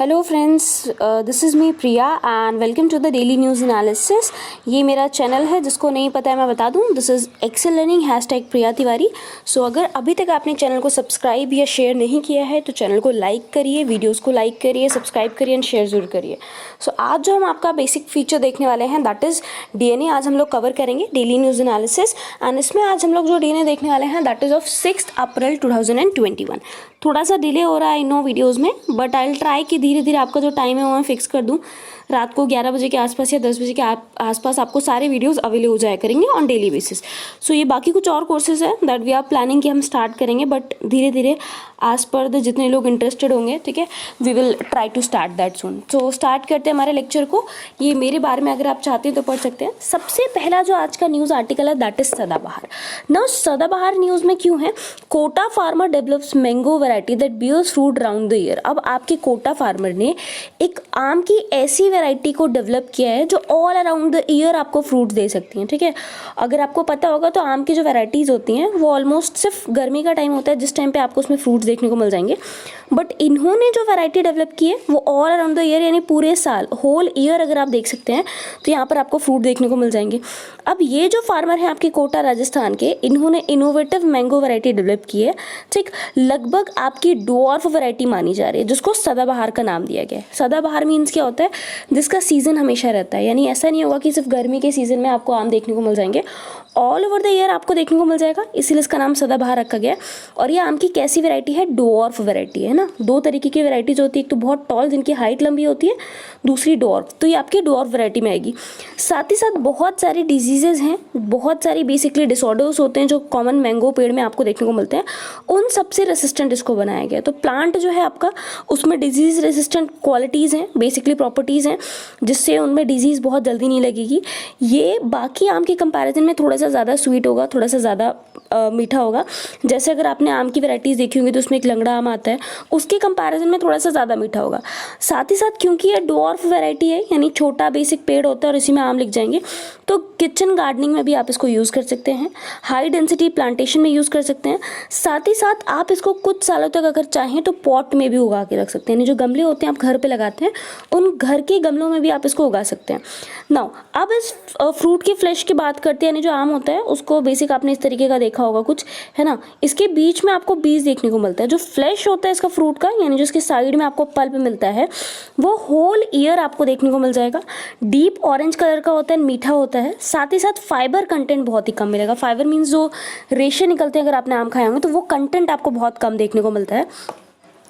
Hello friends, this is me Priya and welcome to the daily news analysis. ये मेरा channel है, जिसको नहीं पता है मैं बता दूं, this is Excel learning #Priya Tiwari. सो अगर अभी तक आपने चैनल को सब्सक्राइब या शेयर नहीं किया है तो चैनल को लाइक करिए, वीडियोस को लाइक करिए, सब्सक्राइब करिए एंड शेयर ज़रूर करिए। सो आज जो हम आपका बेसिक फीचर देखने वाले हैं दैट इज़ DNA। आज हम लोग कवर करेंगे डेली न्यूज़ एनालिसिस एंड इसमें आज हम लोग जो DNA देखने वाले हैं दैट इज़ ऑफ 6 अप्रैल 2021। थोड़ा सा डिले हो रहा है आई नो वीडियोज़ में, बट आई विल ट्राई कि धीरे धीरे आपका जो टाइम है वो मैं फिक्स कर दूँ। रात को 11 बजे के आसपास या 10 बजे के आसपास आपको सारे वीडियोस अवेलेबल हो जाया करेंगे ऑन डेली बेसिस। सो ये बाकी कुछ और कोर्सेज है दैट वी आर प्लानिंग कि हम स्टार्ट करेंगे, बट धीरे धीरे एज पर द जितने लोग इंटरेस्टेड होंगे, ठीक है, we will try to start that soon. So start करते हैं हमारे लेक्चर को। ये मेरे बारे में अगर आप चाहते हैं तो पढ़ सकते हैं। सबसे पहला जो आज का न्यूज़ आर्टिकल है that is Sadabahar. Now Sadabahar news में क्यों है? Kota farmer develops mango variety that bears fruit round the year. अब आपके कोटा फार्मर ने एक आम की ऐसी वैरायटी को डेवलप किया है जो ऑल अराउंड द ईयर आपको फ्रूट दे सकती हैं, ठीक है। अगर आपको पता होगा तो आम की जो वैरायटीज़ होती हैं वो ऑलमोस्ट सिर्फ गर्मी का टाइम होता है जिस टाइम पे आपको उसमें फ्रूट्स देखने को मिल जाएंगे, बट इन्होंने जो वैरायटी डेवलप की है वो ऑल अराउंड द ईयर यानी पूरे साल, होल ईयर अगर आप देख सकते हैं तो यहाँ पर आपको फ्रूट देखने को मिल जाएंगे। अब ये जो फार्मर है आपके कोटा राजस्थान के, इन्होंने इनोवेटिव मैंगो वैरायटी डेवलप की है, ठीक। लगभग आपकी डॉर्फ वैरायटी मानी जा रही है जिसको सदाबहार का नाम दिया गया है। सदाबहार मीन्स क्या होता है? जिसका सीजन हमेशा रहता है, यानी ऐसा नहीं होगा कि सिर्फ गर्मी के सीजन में आपको आम देखने को मिल जाएंगे, ऑल ओवर द ईयर आपको देखने को मिल जाएगा, इसीलिए इसका नाम सदाबहार रखा गया है। और ये आम की कैसी वैरायटी है? डॉर्फ वैरायटी है ना। दो तरीके की वैरायटीज होती है, एक तो बहुत टॉल जिनकी हाइट लंबी होती है, दूसरी डॉर्फ, तो ये आपकी डॉर्फ वैरायटी में आएगी। साथ ही साथ बहुत सारी डिजीजेज हैं, बहुत सारी बेसिकली डिसऑर्डर्स होते हैं जो कॉमन मैंगो पेड़ में आपको देखने को मिलते हैं, उन सबसे रेसिस्टेंट इसको बनाया गया। तो प्लांट जो है आपका उसमें डिजीज रेसिस्टेंट क्वालिटीज़ हैं, बेसिकली प्रॉपर्टीज़ हैं, जिससे उनमें डिजीज़ बहुत जल्दी नहीं लगेगी। ये बाकी आम के कंपैरिजन में थोड़ा सा ज़्यादा स्वीट होगा, थोड़ा सा ज़्यादा मीठा होगा। जैसे अगर आपने आम की वैरायटीज़ देखी होंगी तो उसमें एक लंगड़ा आम आता है, उसके कंपैरिजन में थोड़ा सा ज़्यादा मीठा होगा। साथ ही साथ क्योंकि ये डॉर्फ वैरायटी है यानी छोटा बेसिक पेड़ होता है और इसी में आम लिख जाएंगे, तो किचन गार्डनिंग में भी आप इसको यूज़ कर सकते हैं, हाई डेंसिटी प्लांटेशन में यूज़ कर सकते हैं। साथ ही साथ आप इसको कुछ सालों तक अगर चाहें तो पॉट में भी उगा के रख सकते हैं, यानी जो गमले होते हैं आप घर पे लगाते हैं उन घर के गमलों में भी आप इसको उगा सकते हैं। नाउ अब इस फ्रूट की फ्लैश की बात करते हैं, यानी जो आम होता है उसको बेसिक आपने इस तरीके का देखा होगा कुछ, है ना। इसके बीच में आपको बीज देखने को मिलता है। जो फ्लैश होता है इसका फ्रूट का, यानी जो इसके साइड में आपको पल्प मिलता है, वो होल ईयर आपको देखने को मिल जाएगा। डीप ऑरेंज कलर का होता है, मीठा होता है। साथ ही साथ फाइबर कंटेंट बहुत ही कम मिलेगा। फाइबर मीन्स जो रेशे निकलते हैं अगर आपने आम खाए होंगे तो वो कंटेंट आपको बहुत कम देखने को मिलता है,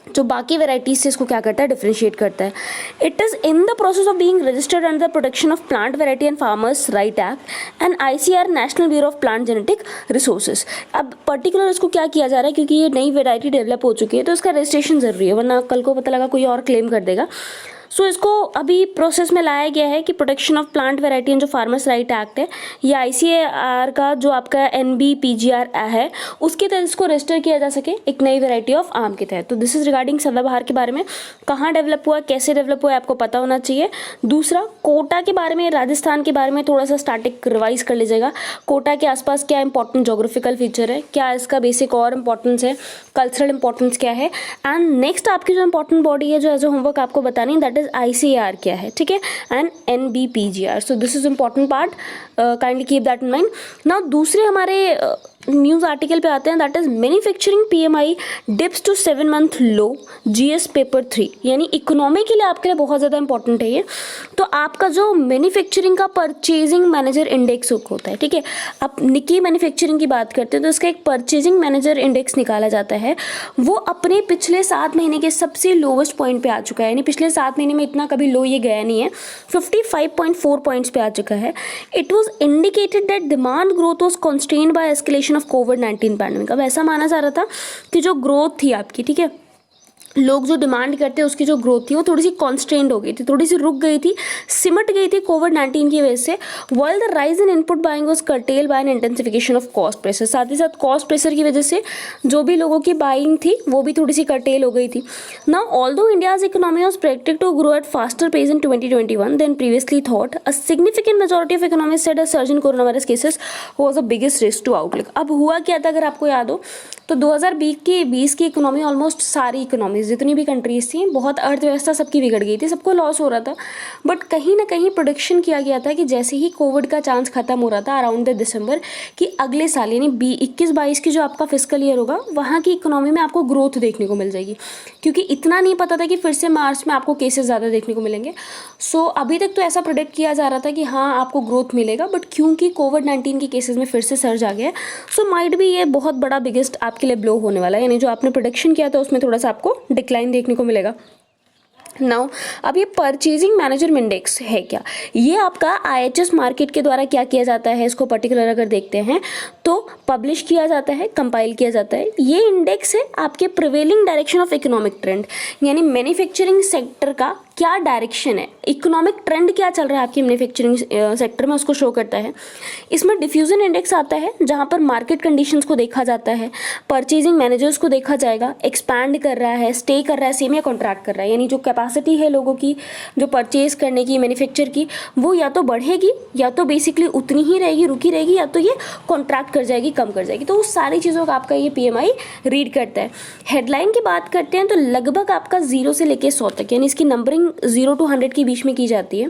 जो बाकी वैरायटीज से इसको क्या करता है? डिफरेंशिएट करता है। It is in the process of being registered under the protection of plant variety and farmers right act and ICAR national bureau of plant genetic resources. अब पर्टिकुलर इसको क्या किया जा रहा है, क्योंकि ये नई वैरायटी डेवलप हो चुकी है तो इसका रजिस्ट्रेशन जरूरी है, वरना कल को पता लगा कोई और क्लेम कर देगा। सो इसको अभी प्रोसेस में लाया गया है कि protection of plant variety and जो फार्मर्स राइट एक्ट है या ICAR का जो आपका NBPGR है उसके तहत इसको रजिस्टर किया जा सके एक नई वैरायटी ऑफ आम के तहत। तो दिस इज रिगार्डिंग सदाबहार के बारे में, कहाँ डेवलप हुआ, कैसे डेवलप हुआ, आपको पता होना चाहिए। दूसरा, कोटा के बारे में, राजस्थान के बारे में थोड़ा सा स्टार्टिंग रिवाइज कर लीजिएगा। कोटा के आसपास क्या इंपॉर्टेंट जोग्राफिकल फीचर है, क्या इसका बेसिक और इंपॉर्टेंस है, कल्चरल इंपॉर्टेंस क्या है, एंड नेक्स्ट आपकी जो इंपॉर्टेंट बॉडी है जो एज ए होमवर्क आपको बतानी, दैट ICAR क्या है, ठीक है, and NBPGR। So this is important part, kindly keep that in mind. Now दूसरे हमारे न्यूज़ आर्टिकल पे आते हैं, that is manufacturing PMI dips to 7 month low GS paper 3, यानी इकोनॉमी के लिए आपके लिए बहुत ज़्यादा इंपॉर्टेंट है ये। तो आपका जो मैन्युफैक्चरिंग का परचेजिंग मैनेजर इंडेक्स होता है, ठीक है, आप निकी मैन्युफैक्चरिंग की बात करते हैं तो इसका एक परचेजिंग मैनेजर इंडेक्स निकाला जाता है। वो अपने पिछले 7 महीने के सबसे लोवेस्ट पॉइंट पे आ चुका है, यानी पिछले 7 महीने में इतना कभी लो ये गया नहीं है, 55.4 पॉइंट्स पे आ चुका है। It was indicated that demand growth was constrained by escalation of कोविड-19 पैंडेमिक। अब ऐसा माना जा रहा था कि जो ग्रोथ थी आपकी, ठीक है, लोग जो डिमांड करते हैं उसकी जो ग्रोथ थी वो थोड़ी सी कॉन्स्ट्रेंड हो गई थी, थोड़ी सी रुक गई थी, सिमट गई थी कोविड-19 की वजह से। While the rise in input buying was curtail by an intensification of cost pressure. साथ ही साथ कॉस्ट प्रेशर की वजह से जो भी लोगों की बाइंग थी वो भी थोड़ी सी कर्टेल हो गई थी। Now although India's economy was predicted to grow at faster pace in 2021 than previously thought, a significant majority of economist said a surge in corona virus cases was the biggest risk to outlook. अब हुआ क्या था, अगर आपको याद हो तो 2020 की इकोनॉमी, ऑलमोस्ट सारी इकोनॉमी इकोनॉमीज जितनी भी कंट्रीज़ थी, बहुत अर्थव्यवस्था सबकी बिगड़ गई थी, सबको लॉस हो रहा था। बट कहीं ना कहीं प्रोडिक्शन किया गया था कि जैसे ही कोविड का चांस खत्म हो रहा था अराउंड द दिसंबर, कि अगले साल यानी 21-22 की जो आपका फिस्कल ईयर होगा वहाँ की इकोनॉमी में आपको ग्रोथ देखने को मिल जाएगी, क्योंकि इतना नहीं पता था कि फिर से मार्च में आपको केसेस ज़्यादा देखने को मिलेंगे। सो अभी तक तो ऐसा प्रोडिक्ट किया जा रहा था कि हाँ आपको ग्रोथ मिलेगा, बट क्योंकि कोविड-19 के केसेस में फिर से सर्ज आ गया है, सो माइट भी ये बहुत बड़ा बिगेस्ट आपके लिए ब्लो होने वाला है, यानी जो आपने प्रोडिक्शन किया था उसमें थोड़ा सा आपको डिक्लाइन देखने को मिलेगा। नाउ अब ये परचेजिंग मैनेजर इंडेक्स है क्या, ये आपका IHS मार्केट के द्वारा क्या किया जाता है, इसको पर्टिकुलर अगर देखते हैं तो पब्लिश किया जाता है, कंपाइल किया जाता है। ये इंडेक्स है आपके prevailing direction of economic trend, यानी मैन्युफैक्चरिंग सेक्टर का क्या डायरेक्शन है, इकोनॉमिक ट्रेंड क्या चल रहा है आपकी मैन्युफैक्चरिंग सेक्टर में, उसको शो करता है। इसमें डिफ्यूजन इंडेक्स आता है जहाँ पर मार्केट कंडीशंस को देखा जाता है, परचेजिंग मैनेजर्स को देखा जाएगा, एक्सपैंड कर रहा है, स्टे कर रहा है, सेम या कॉन्ट्रैक्ट कर रहा है, यानी जो कैपेसिटी है लोगों की जो परचेज करने की मैन्युफैक्चर की, वो या तो बढ़ेगी या तो बेसिकली उतनी ही रहेगी, रुकी रहेगी, या तो ये कॉन्ट्रैक्ट कर जाएगी, कम कर जाएगी। तो उस सारी चीज़ों का आपका ये PMI रीड करता है। हेडलाइन की बात करते हैं तो लगभग आपका 0 से लेके 100 तक, यानी इसकी नंबरिंग 0 to 100 के बीच में की जाती है।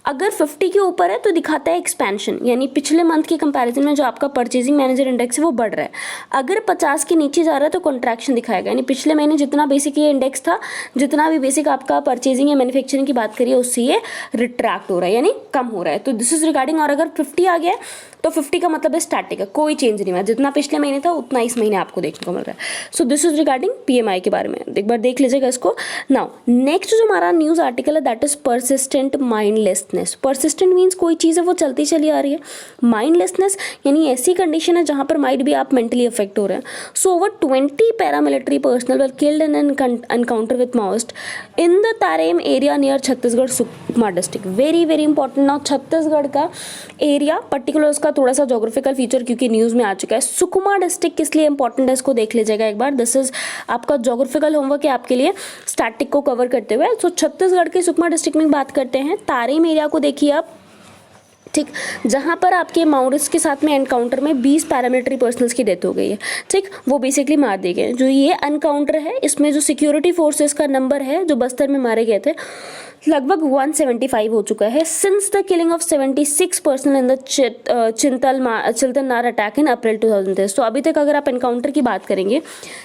अगर 50 के ऊपर है तो दिखाता है एक्सपेंशन, यानी पिछले मंथ के कंपैरिजन में जो आपका परचेजिंग मैनेजर इंडेक्स है वो बढ़ रहा है। अगर 50 के नीचे जा रहा है तो कॉन्ट्रैक्शन दिखाएगा, यानी पिछले महीने जितना बेसिक ये इंडेक्स था, जितना भी बेसिक आपका परचेजिंग या मैन्युफैक्चरिंग की बात करिए उससे ये रिट्रैक्ट हो रहा है, यानी कम हो रहा है। तो दिस इज रिगार्डिंग, और अगर 50 आ गया तो 50 का मतलब है स्टैटिक है, कोई चेंज नहीं हुआ, जितना पिछले महीने था उतना इस महीने आपको देखने को मिल रहा है। So this is regarding PMI के बारे में, एक बार देख लीजिएगा इसको। नाउ नेक्स्ट जो हमारा न्यूज़ आर्टिकल है that is persistent mindlessness. Persistent means कोई चीज़ है वो चलती चली आ रही है, माइंडलेसनेस यानी ऐसी कंडीशन है जहाँ पर माइट भी आप मेंटली अफेक्ट हो रहे हैं। So over 20 paramilitary personnel were killed in encounter with Maoist in the Tarrem area near Chhattisgarh Sukma district. Very very important. Now Chhattisgarh का एरिया पर्टिकुलर उसका थोड़ा सा जोग्राफिकल फीचर क्योंकि न्यूज़ में आ चुका है। सुकमा डिस्ट्रिक्ट किस लिए इंपॉर्टेंट है इसको देख लीजिएगा एक बार। दिस इज आपका जोग्राफिकल होमवर्क है आपके लिए स्टैटिक को कवर करते हुए। सो छत्तीसगढ़ के सुकमा डिस्ट्रिक्ट में बात करते हैं, तारेम एरिया को देखिए आप, ठीक, जहाँ पर आपके माओरिस्ट के साथ में एनकाउंटर में 20 पैरामिलिट्री पर्सनल्स की डेथ हो गई है। ठीक, वो बेसिकली मार दिए गए। जो ये एनकाउंटर है इसमें जो सिक्योरिटी फोर्सेस का नंबर है जो बस्तर में मारे गए थे लगभग 175 हो चुका है since the killing of 76 personnel in the Chintalnar attack in April 2023। तो अभी तक अगर आप एनकाउंटर की बात करेंगे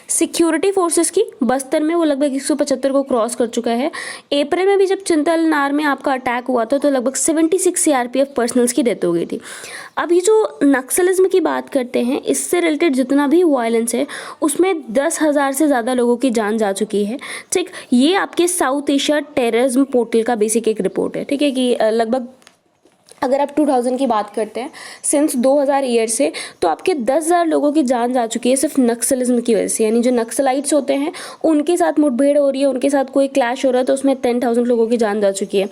सिक्योरिटी फोर्सेस की बस्तर में वो लगभग 175 को क्रॉस कर चुका है। अप्रैल में भी जब चिंतलनार में आपका अटैक हुआ था तो लगभग 76 CRPF पर्सनल्स की डेथ हो गई थी। अब ये जो नक्सलिज्म की बात करते हैं इससे रिलेटेड जितना भी वायलेंस है उसमें 10,000 से ज़्यादा लोगों की जान जा चुकी है। ठीक, ये आपके साउथ एशिया टेररिज्म पोर्टल का बेसिक एक रिपोर्ट है। ठीक है कि लगभग अगर आप 2000 की बात करते हैं सिंस 2000 ईयर से तो आपके 10,000 लोगों की जान जा चुकी है सिर्फ नक्सलिज्म की वजह से। यानी जो नक्सलाइट्स होते हैं उनके साथ मुठभेड़ हो रही है, उनके साथ कोई क्लैश हो रहा है तो उसमें 10,000 लोगों की जान जा चुकी है।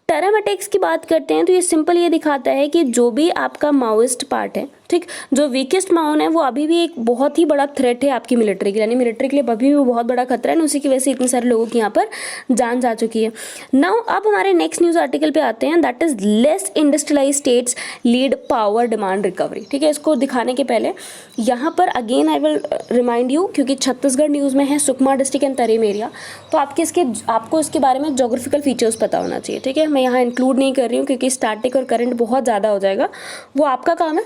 टेरर अटैक्स की बात करते हैं तो ये सिंपल ये दिखाता है कि जो भी आपका माओइस्ट पार्ट है, ठीक, जो वीकेस्ट माउन है वो अभी भी एक बहुत ही बड़ा थ्रेट है आपकी मिलिट्री के लिए, यानी मिलिट्री के लिए अभी भी वो बहुत बड़ा खतरा है। उसी की वजह से इतने सारे लोगों की यहाँ पर जान जा चुकी है। नाउ अब हमारे नेक्स्ट न्यूज़ आर्टिकल पे आते हैं that is less industrialise states lead power demand recovery. ठीक है, इसको दिखाने के पहले यहाँ पर again I will remind you क्योंकि छत्तीसगढ़ न्यूज़ में है Sukma district and Tarrem area, तो आपको इसके बारे में जोग्राफिकल फीचर्स पता होना चाहिए। ठीक है, मैं यहाँ इंक्लूड नहीं कर रही हूँ क्योंकि स्टैटिक और करंट बहुत ज़्यादा हो जाएगा, वो आपका काम है,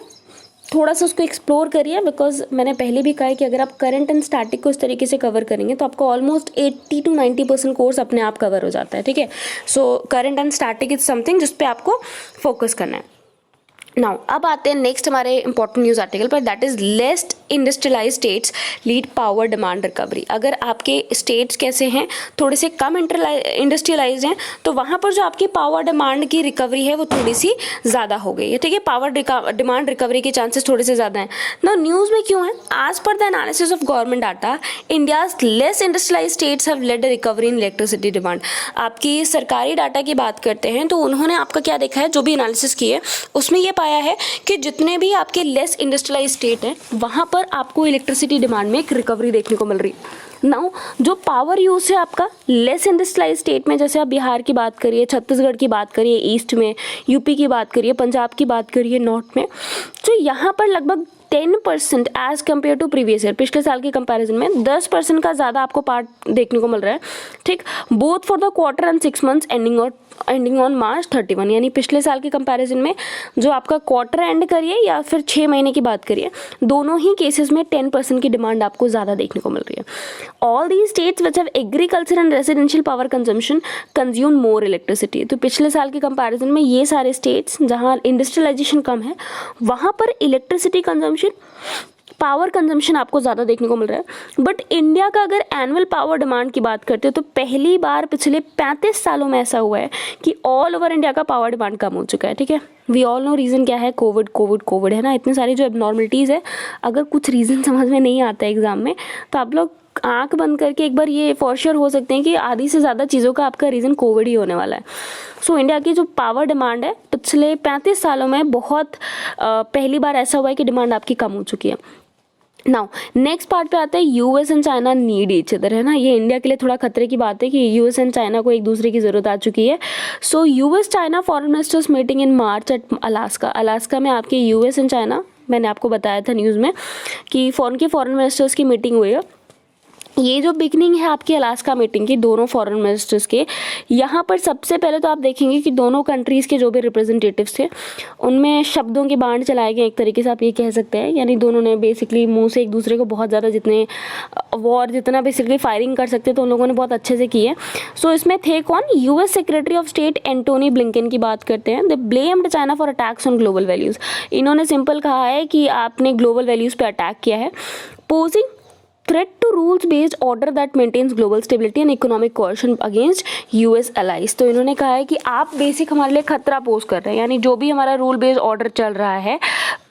थोड़ा सा उसको एक्सप्लोर करिए। बिकॉज मैंने पहले भी कहा है कि अगर आप करंट एंड स्टैटिक को इस तरीके से कवर करेंगे तो आपका ऑलमोस्ट 80 to 90% कोर्स अपने आप कवर हो जाता है। ठीक है, so current and static is something जिस पे आपको फोकस करना है। नाउ अब आते हैं नेक्स्ट हमारे इंपॉर्टेंट न्यूज़ आर्टिकल पर that is less industrialise states lead power demand recovery. अगर आपके स्टेट्स कैसे हैं, थोड़े से कम इंडस्ट्रियलाइज हैं तो वहाँ पर जो आपकी पावर डिमांड की रिकवरी है वो थोड़ी सी ज़्यादा हो गई है। ठीक है, पावर डिमांड रिकवरी के चांसेस थोड़े से ज़्यादा हैं। ना न्यूज़ में क्यों है, as per the analysis of government data India's less industrialise states have led recovery in electricity demand. आपकी सरकारी डाटा की बात करते हैं तो उन्होंने आपका क्या देखा है, जो भी एनालिसिस की है उसमें ये पाया है कि जितने भी आपके लेस इंडस्ट्रियलाइज स्टेट हैं वहाँ पर आपको इलेक्ट्रिसिटी डिमांड में एक रिकवरी देखने को मिल रही है। नाउ जो पावर यूज़ है आपका लेस इंडस्ट्रियलाइज स्टेट में, जैसे आप बिहार की बात करिए, छत्तीसगढ़ की बात करिए ईस्ट में, यूपी की बात करिए, पंजाब की बात करिए नॉर्थ में, तो यहाँ पर लगभग 10% as compared to previous year, पिछले साल के कंपैरिजन में 10% का ज़्यादा आपको पार्ट देखने को मिल रहा है, ठीक। Both for the quarter and 6 months ending on March 31, यानी पिछले साल के कंपैरिजन में जो आपका क्वार्टर एंड करिए या फिर 6 महीने की बात करिए, दोनों ही केसेस में 10% की डिमांड आपको ज़्यादा देखने को मिल रही है। All the states which have agriculture and residential power consumption consume more electricity. तो पिछले साल के कंपैरिजन में ये सारे स्टेट्स जहाँ इंडस्ट्रियलाइजेशन कम है वहाँ पर इलेक्ट्रिसिटी कंजम्पशन, पावर कंजम्पशन आपको ज़्यादा देखने को मिल रहा है। बट इंडिया का अगर एनुअल पावर डिमांड की बात करते हो तो पहली बार पिछले 35 सालों में ऐसा हुआ है कि ऑल ओवर इंडिया का पावर डिमांड कम हो चुका है, ठीक है। वी ऑल नो रीज़न क्या है, कोविड है ना, इतनी सारी जो एबनॉर्मलिटीज़ है। अगर कुछ रीज़न समझ में नहीं आता है एग्ज़ाम में तो आप लोग आंख बंद करके एक बार ये फॉर श्योर हो सकते हैं कि आधी से ज़्यादा चीज़ों का आपका रीज़न कोविड ही होने वाला है। सो इंडिया की जो पावर डिमांड है पिछले 35 सालों में बहुत पहली बार ऐसा हुआ है कि डिमांड आपकी कम हो चुकी है। नाउ नेक्स्ट पार्ट पे आता है US and China need each other, है ना। ये इंडिया के लिए थोड़ा खतरे की बात है कि यूएस एंड चाइना को एक दूसरे की ज़रूरत आ चुकी है। So US China foreign ministers meeting in March at Alaska में आपके यूएस एंड चाइना, मैंने आपको बताया था न्यूज़ में कि फॉरेन मिनिस्टर्स की मीटिंग हुई है। ये जो बिगनिंग है आपकी अलास्का मीटिंग की दोनों फॉरेन मिनिस्टर्स के, यहाँ पर सबसे पहले तो आप देखेंगे कि दोनों कंट्रीज़ के जो भी रिप्रेजेंटेटिव्स थे उनमें शब्दों के बाण चलाए गए, एक तरीके से आप ये कह सकते हैं। यानी दोनों ने बेसिकली मुंह से एक दूसरे को बहुत ज़्यादा जितना बेसिकली फायरिंग कर सकते तो उन लोगों ने बहुत अच्छे से की है। सो इसमें थे कौन, US secretary of state Antony Blinken की बात करते हैं। They blamed China for attacks on global values. इन्होंने सिंपल कहा है कि आपने ग्लोबल वैल्यूज़ पे अटैक किया है, posing threat to rules-based order that maintains global stability and economic coercion against US allies। तो इन्होंने कहा है कि आप बेसिक हमारे लिए खतरा पोज कर रहे हैं, यानी जो भी हमारा रूल बेस्ड ऑर्डर चल रहा है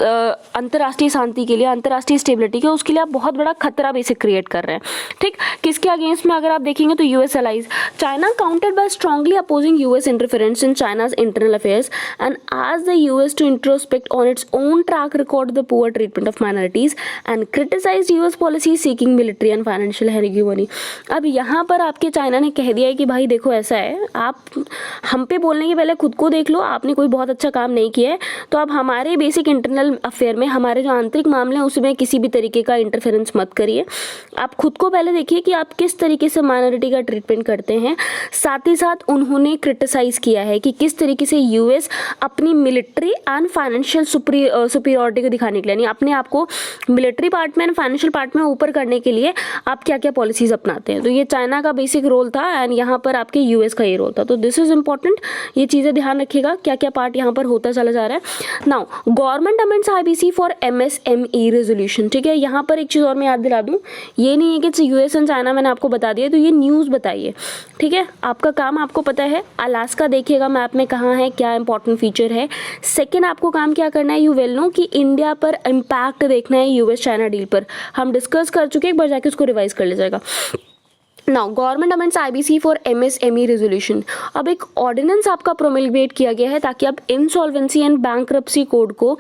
अंतर्राष्ट्रीय शांति के लिए, अंतर्राष्ट्रीय स्टेबिलिटी के, उसके लिए आप बहुत बड़ा खतरा बेसिक क्रिएट कर रहे हैं, ठीक। किसके अगेंस्ट में अगर आप देखेंगे तो US allies। China countered by strongly opposing US interference in China's internal affairs and asked the US to introspect on its own track record the poor treatment of minorities and criticized US policy seeking military and financial hegemony. अब यहाँ पर आपके China ने कह दिया है कि भाई देखो ऐसा है, आप हम पे बोलने के पहले खुद को देख लो, आपने कोई बहुत अच्छा काम नहीं किया है तो आप हमारे बेसिक इंटरनल अफेयर में, हमारे जो आंतरिक मामले हैं उसमें किसी भी तरीके का इंटरफेरेंस मत करिए। आप खुद को पहले देखिए कि आप किस तरीके से माइनॉरिटी का ट्रीटमेंट करते हैं। साथ ही साथ उन्होंने क्रिटिसाइज किया है कि किस तरीके से यूएस अपनी मिलिट्री एंड फाइनेंशियल सुपीरियरिटी को दिखाने के लिए, यानी अपने आप को मिलिट्री पार्ट में एंड फाइनेंशियल पार्ट में ऊपर करने के लिए आप क्या क्या पॉलिसीज अपनाते हैं। तो ये चाइना का बेसिक रोल था एंड यहाँ पर आपके यूएस का ये रोल था। तो दिस इज इंपॉर्टेंट, ये चीज़ें ध्यान रखिएगा क्या क्या पार्ट यहाँ पर होता चला जा रहा है। Now government amends IBC for MSME resolution, ठीक है। यहाँ पर एक चीज़ और मैं याद दिला दूँ, ये नहीं है कि यूएस एंड चाइना मैंने आपको बता दिया तो ये न्यूज़ बताइए, ठीक है। आपका काम आपको पता है, अलास्का देखिएगा मैप में कहाँ है, क्या इंपॉर्टेंट फीचर है। सेकेंड आपको काम क्या करना है, यू वेल नो कि इंडिया पर इम्पैक्ट देखना है यूएस चाइना डील पर, हम डिस्कस कर चुके, एक बार जाके उसको रिवाइज कर ले जाएगा। Now government amends IBC for MSME resolution. अब एक ऑर्डिनेंस आपका प्रोमलगेट किया गया है ताकि आप इंसॉल्वेंसी एंड बैंकरप्सी कोड को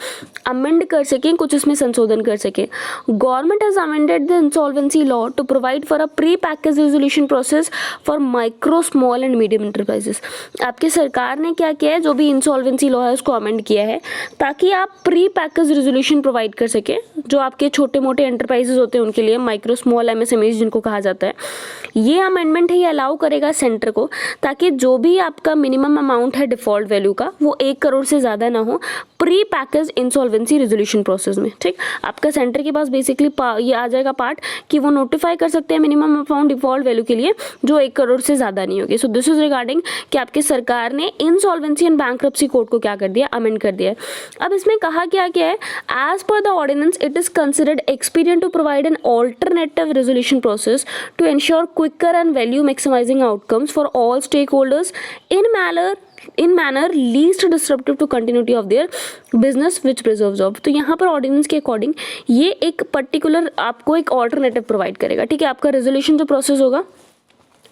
अमेंड कर सकें, कुछ इसमें संशोधन कर सकें। Government has amended the insolvency law to provide for a pre package resolution process for micro small and medium enterprises. आपकी सरकार ने क्या किया है, जो भी इंसॉल्वेंसी लॉ है उसको अमेंड किया है ताकि आप प्री पैकेज रेजोल्यूशन प्रोवाइड कर सकें, जो आपके छोटे मोटे एंटरप्राइजेस होते हैं उनके लिए, माइक्रो स्मॉल एमएसएमईज जिनको कहा जाता है। ये अमेंडमेंट है, ये अलाउ करेगा सेंटर को ताकि जो भी आपका मिनिमम अमाउंट है डिफॉल्ट वैल्यू का वो 1 करोड़ से ज़्यादा ना हो pre package insolvency resolution process में, ठीक। आपका सेंटर के पास बेसिकली ये आ जाएगा पार्ट कि वो नोटिफाई कर सकते हैं मिनिमम अमाउंट डिफॉल्ट वैल्यू के लिए जो 1 करोड़ से ज़्यादा नहीं होगी। सो दिस इज रिगार्डिंग कि आपकी सरकार ने इंसॉल्वेंसी एंड बैंकरप्सी कोड को क्या कर दिया, अमेंड कर दिया है। अब इसमें कहा क्या है, as per the ordinance it is considered expedient to provide an alternative resolution process to ensure quicker and value maximizing outcomes for all stakeholders in manner least disruptive to continuity of their business which preserves job। तो यहाँ पर ordinance के according ये एक particular आपको एक alternative provide करेगा, ठीक है। आपका रेजोल्यूशन जो प्रोसेस होगा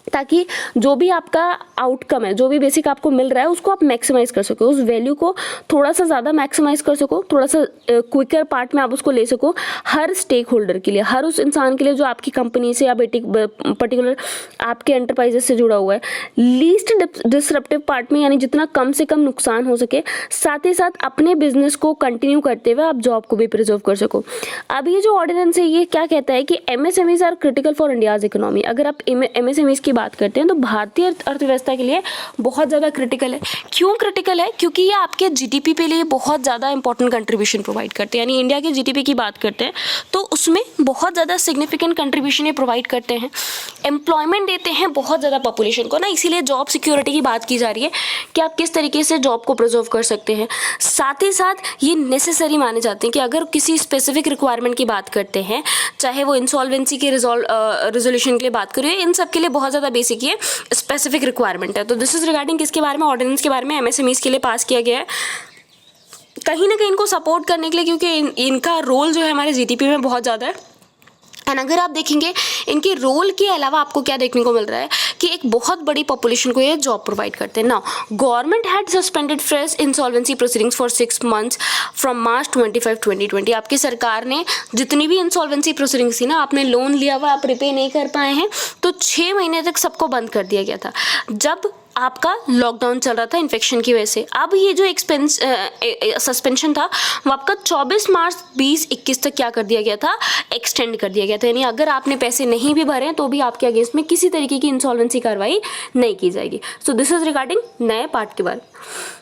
ताकि जो भी आपका आउटकम है, जो भी बेसिक आपको मिल रहा है, उसको आप मैक्सिमाइज कर सको, उस वैल्यू को थोड़ा सा ज़्यादा मैक्सिमाइज कर सको, थोड़ा सा क्विकर पार्ट में आप उसको ले सको हर स्टेक होल्डर के लिए, हर उस इंसान के लिए जो आपकी कंपनी से या पर्टिकुलर आपके एंटरप्राइजेस से जुड़ा हुआ है, लीस्ट डिसरप्टिव पार्ट में, यानी जितना कम से कम नुकसान हो सके, साथ ही साथ अपने बिजनेस को कंटिन्यू करते हुए आप जॉब को भी प्रिजर्व कर सको। अब ये जो ऑर्डिनेंस है ये क्या कहता है कि MSMEs are critical for India's economy. अगर आप एमएसएमईज की बात करते हैं तो भारतीय अर्थव्यवस्था के लिए बहुत ज़्यादा क्रिटिकल है। क्यों क्रिटिकल है? क्योंकि ये आपके जीडीपी पे लिए बहुत ज़्यादा इंपॉर्टेंट कंट्रीब्यूशन प्रोवाइड करते हैं। यानी इंडिया के जीडीपी की बात करते हैं तो उसमें बहुत ज़्यादा सिग्निफिकेंट कंट्रीब्यूशन ये प्रोवाइड करते हैं, एम्प्लॉयमेंट देते हैं बहुत ज़्यादा पॉपुलेशन को ना, इसीलिए जॉब सिक्योरिटी की बात की जा रही है कि आप किस तरीके से जॉब को प्रिजर्व कर सकते हैं। साथ ही साथ ये नेसेसरी माने जाते हैं कि अगर किसी स्पेसिफिक रिक्वायरमेंट की बात करते हैं, चाहे वो इंसॉल्वेंसी के रिजोल्यूशन के लिए बात करिए, इन सब के लिए बहुत ज़्यादा बेसिक ये स्पेसिफिक रिक्वायरमेंट है। तो दिस इज रिगार्डिंग किसके बारे में? ऑर्डिनेंस के बारे में, एमएसएमईज के लिए पास किया गया है, कहीं ना कहीं इनको सपोर्ट करने के लिए, क्योंकि इनका रोल जो है हमारे जीडीपी में बहुत ज़्यादा है। एंड अगर आप देखेंगे इनके रोल के अलावा आपको क्या देखने को मिल रहा है कि एक बहुत बड़ी पॉपुलेशन को ये जॉब प्रोवाइड करते हैं। Now government had suspended fresh insolvency proceedings for 6 months from March 25, 2020। आपकी सरकार ने जितनी भी इंसॉल्वेंसी प्रोसीडिंग्स थी ना, आपने लोन लिया हुआ, आप रिपे नहीं कर पाए हैं, तो 6 महीने तक सबको बंद कर दिया गया था जब आपका लॉकडाउन चल रहा था इन्फेक्शन की वजह से। अब ये जो सस्पेंशन था वो आपका 24 मार्च 2021 तक क्या कर दिया गया था? एक्सटेंड कर दिया गया था। यानी अगर आपने पैसे नहीं भी भरे हैं तो भी आपके अगेंस्ट में किसी तरीके की इंसॉल्वेंसी कार्रवाई नहीं की जाएगी। सो दिस इज रिगार्डिंग नए पार्ट के बारे में।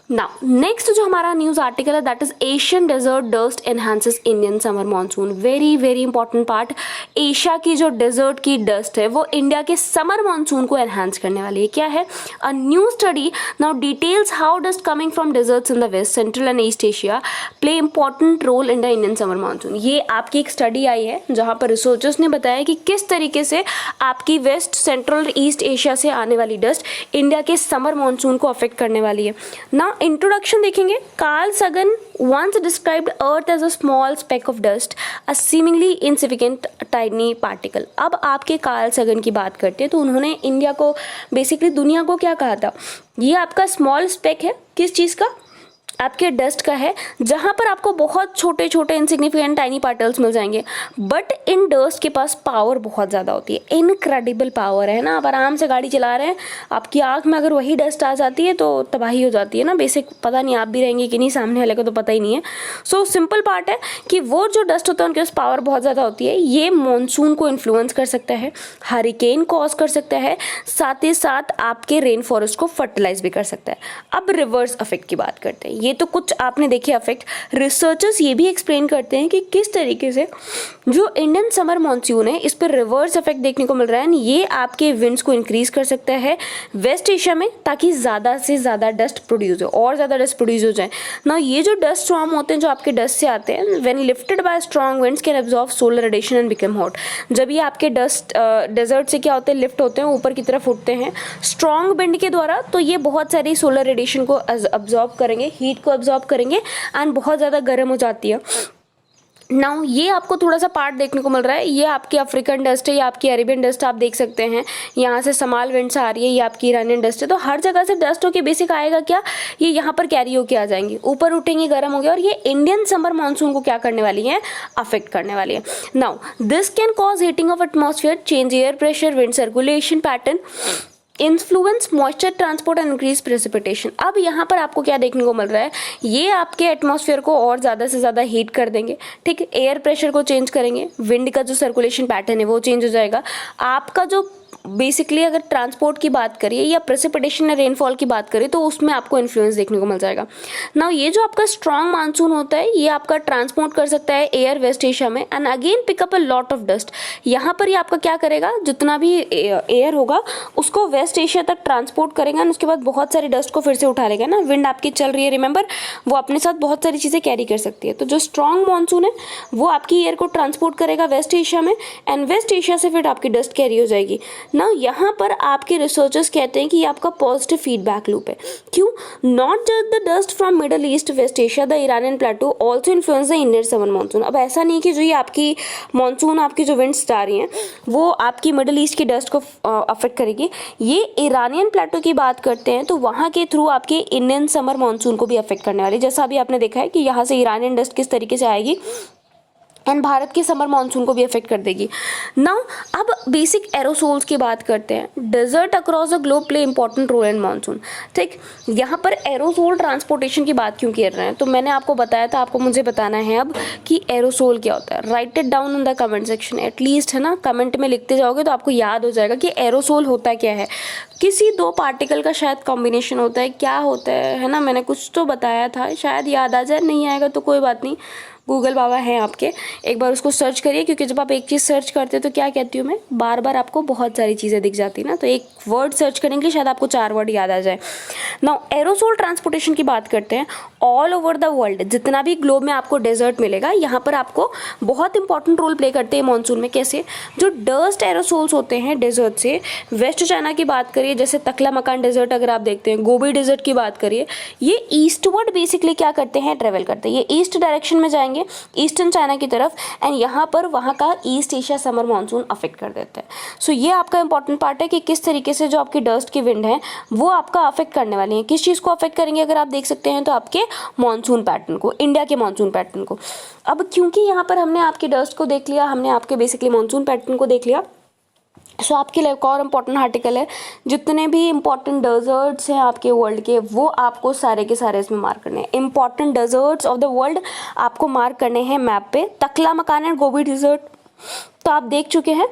नाउ नेक्स्ट जो हमारा न्यूज आर्टिकल है that is Asian desert dust enhances Indian summer monsoon. Very very important part. Asia की जो डेजर्ट की डस्ट है वो इंडिया के समर मॉनसून को एनहांस करने वाली है। क्या है? A new study now details how dust coming from deserts in the west, central and east Asia play important role in the Indian summer monsoon. ये आपकी एक स्टडी आई है जहां पर रिसर्चर्स ने बताया कि किस तरीके से आपकी वेस्ट, सेंट्रल, ईस्ट एशिया से आने वाली डस्ट इंडिया के समर मॉनसून को अफेक्ट करने वाली है। नाउ इंट्रोडक्शन देखेंगे। कार्ल सगन once described Earth as a small speck of dust, a seemingly insignificant tiny particle। अब आपके कार्ल सगन की बात करते हैं तो उन्होंने इंडिया को, बेसिकली दुनिया को क्या कहा था? ये आपका स्मॉल स्पेक है, किस चीज़ का? आपके डस्ट का है, जहाँ पर आपको बहुत छोटे छोटे इनसिग्निफिकेंट टाइनी पार्टिकल्स मिल जाएंगे। बट इन डस्ट के पास पावर बहुत ज़्यादा होती है, इनक्रेडिबल पावर है ना। आप आराम से गाड़ी चला रहे हैं, आपकी आँख में अगर वही डस्ट आ जाती है तो तबाही हो जाती है ना। बेसिक पता नहीं आप भी रहेंगे कि नहीं, सामने वाले को तो पता ही नहीं है। सो सिंपल पार्ट है कि वो जो डस्ट होता है उनके पास पावर बहुत ज़्यादा होती है। ये मॉनसून को इन्फ्लुएंस कर सकता है, हरिकेन कॉज कर सकता है, साथ ही साथ आपके रेन फॉरेस्ट को फर्टिलाइज भी कर सकता है। अब रिवर्स इफेक्ट की बात करते हैं। ये तो कुछ आपने देखे इफेक्ट। रिसर्चर्स ये भी एक्सप्लेन करते हैं कि किस तरीके से जो इंडियन समर मॉनसून है इस पर रिवर्स इफेक्ट देखने को मिल रहा है। ये आपके विंड्स को इंक्रीज कर सकता है वेस्ट एशिया में, ताकि ज़्यादा से ज़्यादा डस्ट प्रोड्यूस हो, और ज़्यादा डस्ट प्रोड्यूस हो जाए ना। ये जो डस्ट स्टॉर्म होते हैं जो आपके डस्ट से आते हैं, when lifted bye strong winds can absorb solar radiation and become hot. जब ये आपके डस्ट डेजर्ट से क्या होते हैं, लिफ्ट होते हैं, ऊपर की तरफ उठते हैं स्ट्रॉन्ग विंड के द्वारा, तो ये बहुत सारी सोलर रेडिएशन को अब्जॉर्ब करेंगे, हीट को अब्जॉर्ब करेंगे एंड बहुत ज़्यादा गर्म हो जाती है। नाउ ये आपको थोड़ा सा पार्ट देखने को मिल रहा है। ये आपकी अफ्रीकन डस्ट है, ये आपकी अरेबियन डस्ट आप देख सकते हैं। यहाँ से समाल विंड्स आ रही है, ये आपकी ईरानियन डस्ट है। तो हर जगह से डस्ट होके बेसिक आएगा क्या, ये यहाँ पर कैरी होके आ जाएंगी, ऊपर उठेंगे, गर्म हो गया, और ये इंडियन समर मानसून को क्या करने वाली है, अफेक्ट करने वाली है। Now this can cause heating of atmosphere, change air pressure, wind circulation pattern, influence moisture transport and increase precipitation. अब यहाँ पर आपको क्या देखने को मिल रहा है, ये आपके एटमॉस्फेयर को और ज़्यादा से ज़्यादा हीट कर देंगे, ठीक है, एयर प्रेशर को चेंज करेंगे, विंड का जो सर्कुलेशन पैटर्न है वो चेंज हो जाएगा। आपका जो बेसिकली अगर ट्रांसपोर्ट की बात करिए या प्रेसिपिटेशन या रेनफॉल की बात करें तो उसमें आपको इन्फ्लुएंस देखने को मिल जाएगा। नाउ ये जो आपका स्ट्रॉन्ग मानसून होता है ये आपका ट्रांसपोर्ट कर सकता है एयर वेस्ट एशिया में and again pick up a lot of dust. यहाँ पर ये आपका क्या करेगा, जितना भी एयर होगा उसको वेस्ट एशिया तक ट्रांसपोर्ट करेगा, उसके बाद बहुत सारी डस्ट को फिर से उठा लेगा ना। विंड आपकी चल रही है, रिमेंबर, वो अपने साथ बहुत सारी चीज़ें कैरी कर सकती है। तो जो स्ट्रॉन्ग मानसून है वो आपकी एयर को ट्रांसपोर्ट करेगा वेस्ट एशिया में एंड वेस्ट एशिया से फिर आपकी डस्ट कैरी हो जाएगी। ना यहाँ पर आपके रिसर्चर्स कहते हैं कि ये आपका पॉजिटिव फीडबैक लूप है। क्यों? Not just the dust from middle east, west Asia, the Iranian plateau also influence the Indian summer monsoon. अब ऐसा नहीं कि जो ये आपकी मानसून, आपकी जो विंड्स जा रही हैं वो आपकी मिडल ईस्ट की डस्ट को अफेक्ट करेगी। ये ईरानियन प्लेटो की बात करते हैं तो वहाँ के थ्रू आपके इंडियन समर मानसून को भी अफेक्ट करने वाली, जैसा अभी आपने देखा है कि यहाँ से ईरानियन डस्ट किस तरीके से आएगी एंड भारत के समर मानसून को भी अफेक्ट कर देगी। नाउ अब बेसिक एरोसोल्स की बात करते हैं। Desert across the globe play important role in monsoon. ठीक, यहाँ पर एरोसोल ट्रांसपोर्टेशन की बात क्यों कर रहे हैं? तो मैंने आपको बताया था, आपको मुझे बताना है अब कि एरोसोल क्या होता है। Right it down in the comment section at least, है ना, कमेंट में लिखते जाओगे तो आपको याद हो जाएगा कि एरोसोल होता क्या है। किसी दो पार्टिकल का शायद कॉम्बिनेशन होता है, क्या होता है ना, मैंने कुछ तो बताया था, शायद याद आ जाए, नहीं आएगा तो कोई बात नहीं, गूगल बाबा हैं आपके, एक बार उसको सर्च करिए, क्योंकि जब आप एक चीज़ सर्च करते हो तो क्या कहती हूँ मैं, बार बार आपको बहुत सारी चीज़ें दिख जाती ना, तो एक वर्ड सर्च करने के लिए शायद आपको 4 वर्ड याद आ जाए। नाउ एरोसोल ट्रांसपोर्टेशन की बात करते हैं। ऑल ओवर द वर्ल्ड जितना भी ग्लोब में आपको डेजर्ट मिलेगा, यहाँ पर आपको बहुत इंपॉर्टेंट रोल प्ले करते हैं मानसून में। कैसे? जो डस्ट एरोसोल्स होते हैं डेजर्ट से, वेस्ट चाइना की बात करिए, जैसे तकला मकान डेजर्ट अगर आप देखते हैं, गोबी डेजर्ट की बात करिए, ये ईस्टवर्ड बेसिकली क्या करते हैं, ट्रेवल करते हैं। ये ईस्ट डायरेक्शन में जाएंगे ईस्टर्न चाइना की तरफ, एंड यहाँ पर वहाँ का east Asia summer monsoon affect कर देता है। सो ये आपका इंपॉर्टेंट पार्ट है कि किस तरीके से जो आपकी डस्ट की विंड है वो आपका अफेक्ट करने वाली है। किस चीज़ को अफेक्ट करेंगे अगर आप देख सकते हैं तो आपके मानसून पैटर्न को, इंडिया के मानसून पैटर्न को। अब क्योंकि यहाँ पर हमने आपकी डस्ट को देख लिया, हमने आपके बेसिकली मानसून पैटर्न को देख लिया, सो आपके लिए एक और इम्पॉर्टेंट आर्टिकल है, जितने भी इंपॉर्टेंट डेजर्ट्स हैं आपके वर्ल्ड के वो आपको सारे के सारे इसमें मार्क करने हैं। Important desserts of the world आपको मार्क करने हैं मैप पे। तकला मकान एंड गोबी डेजर्ट तो आप देख चुके हैं,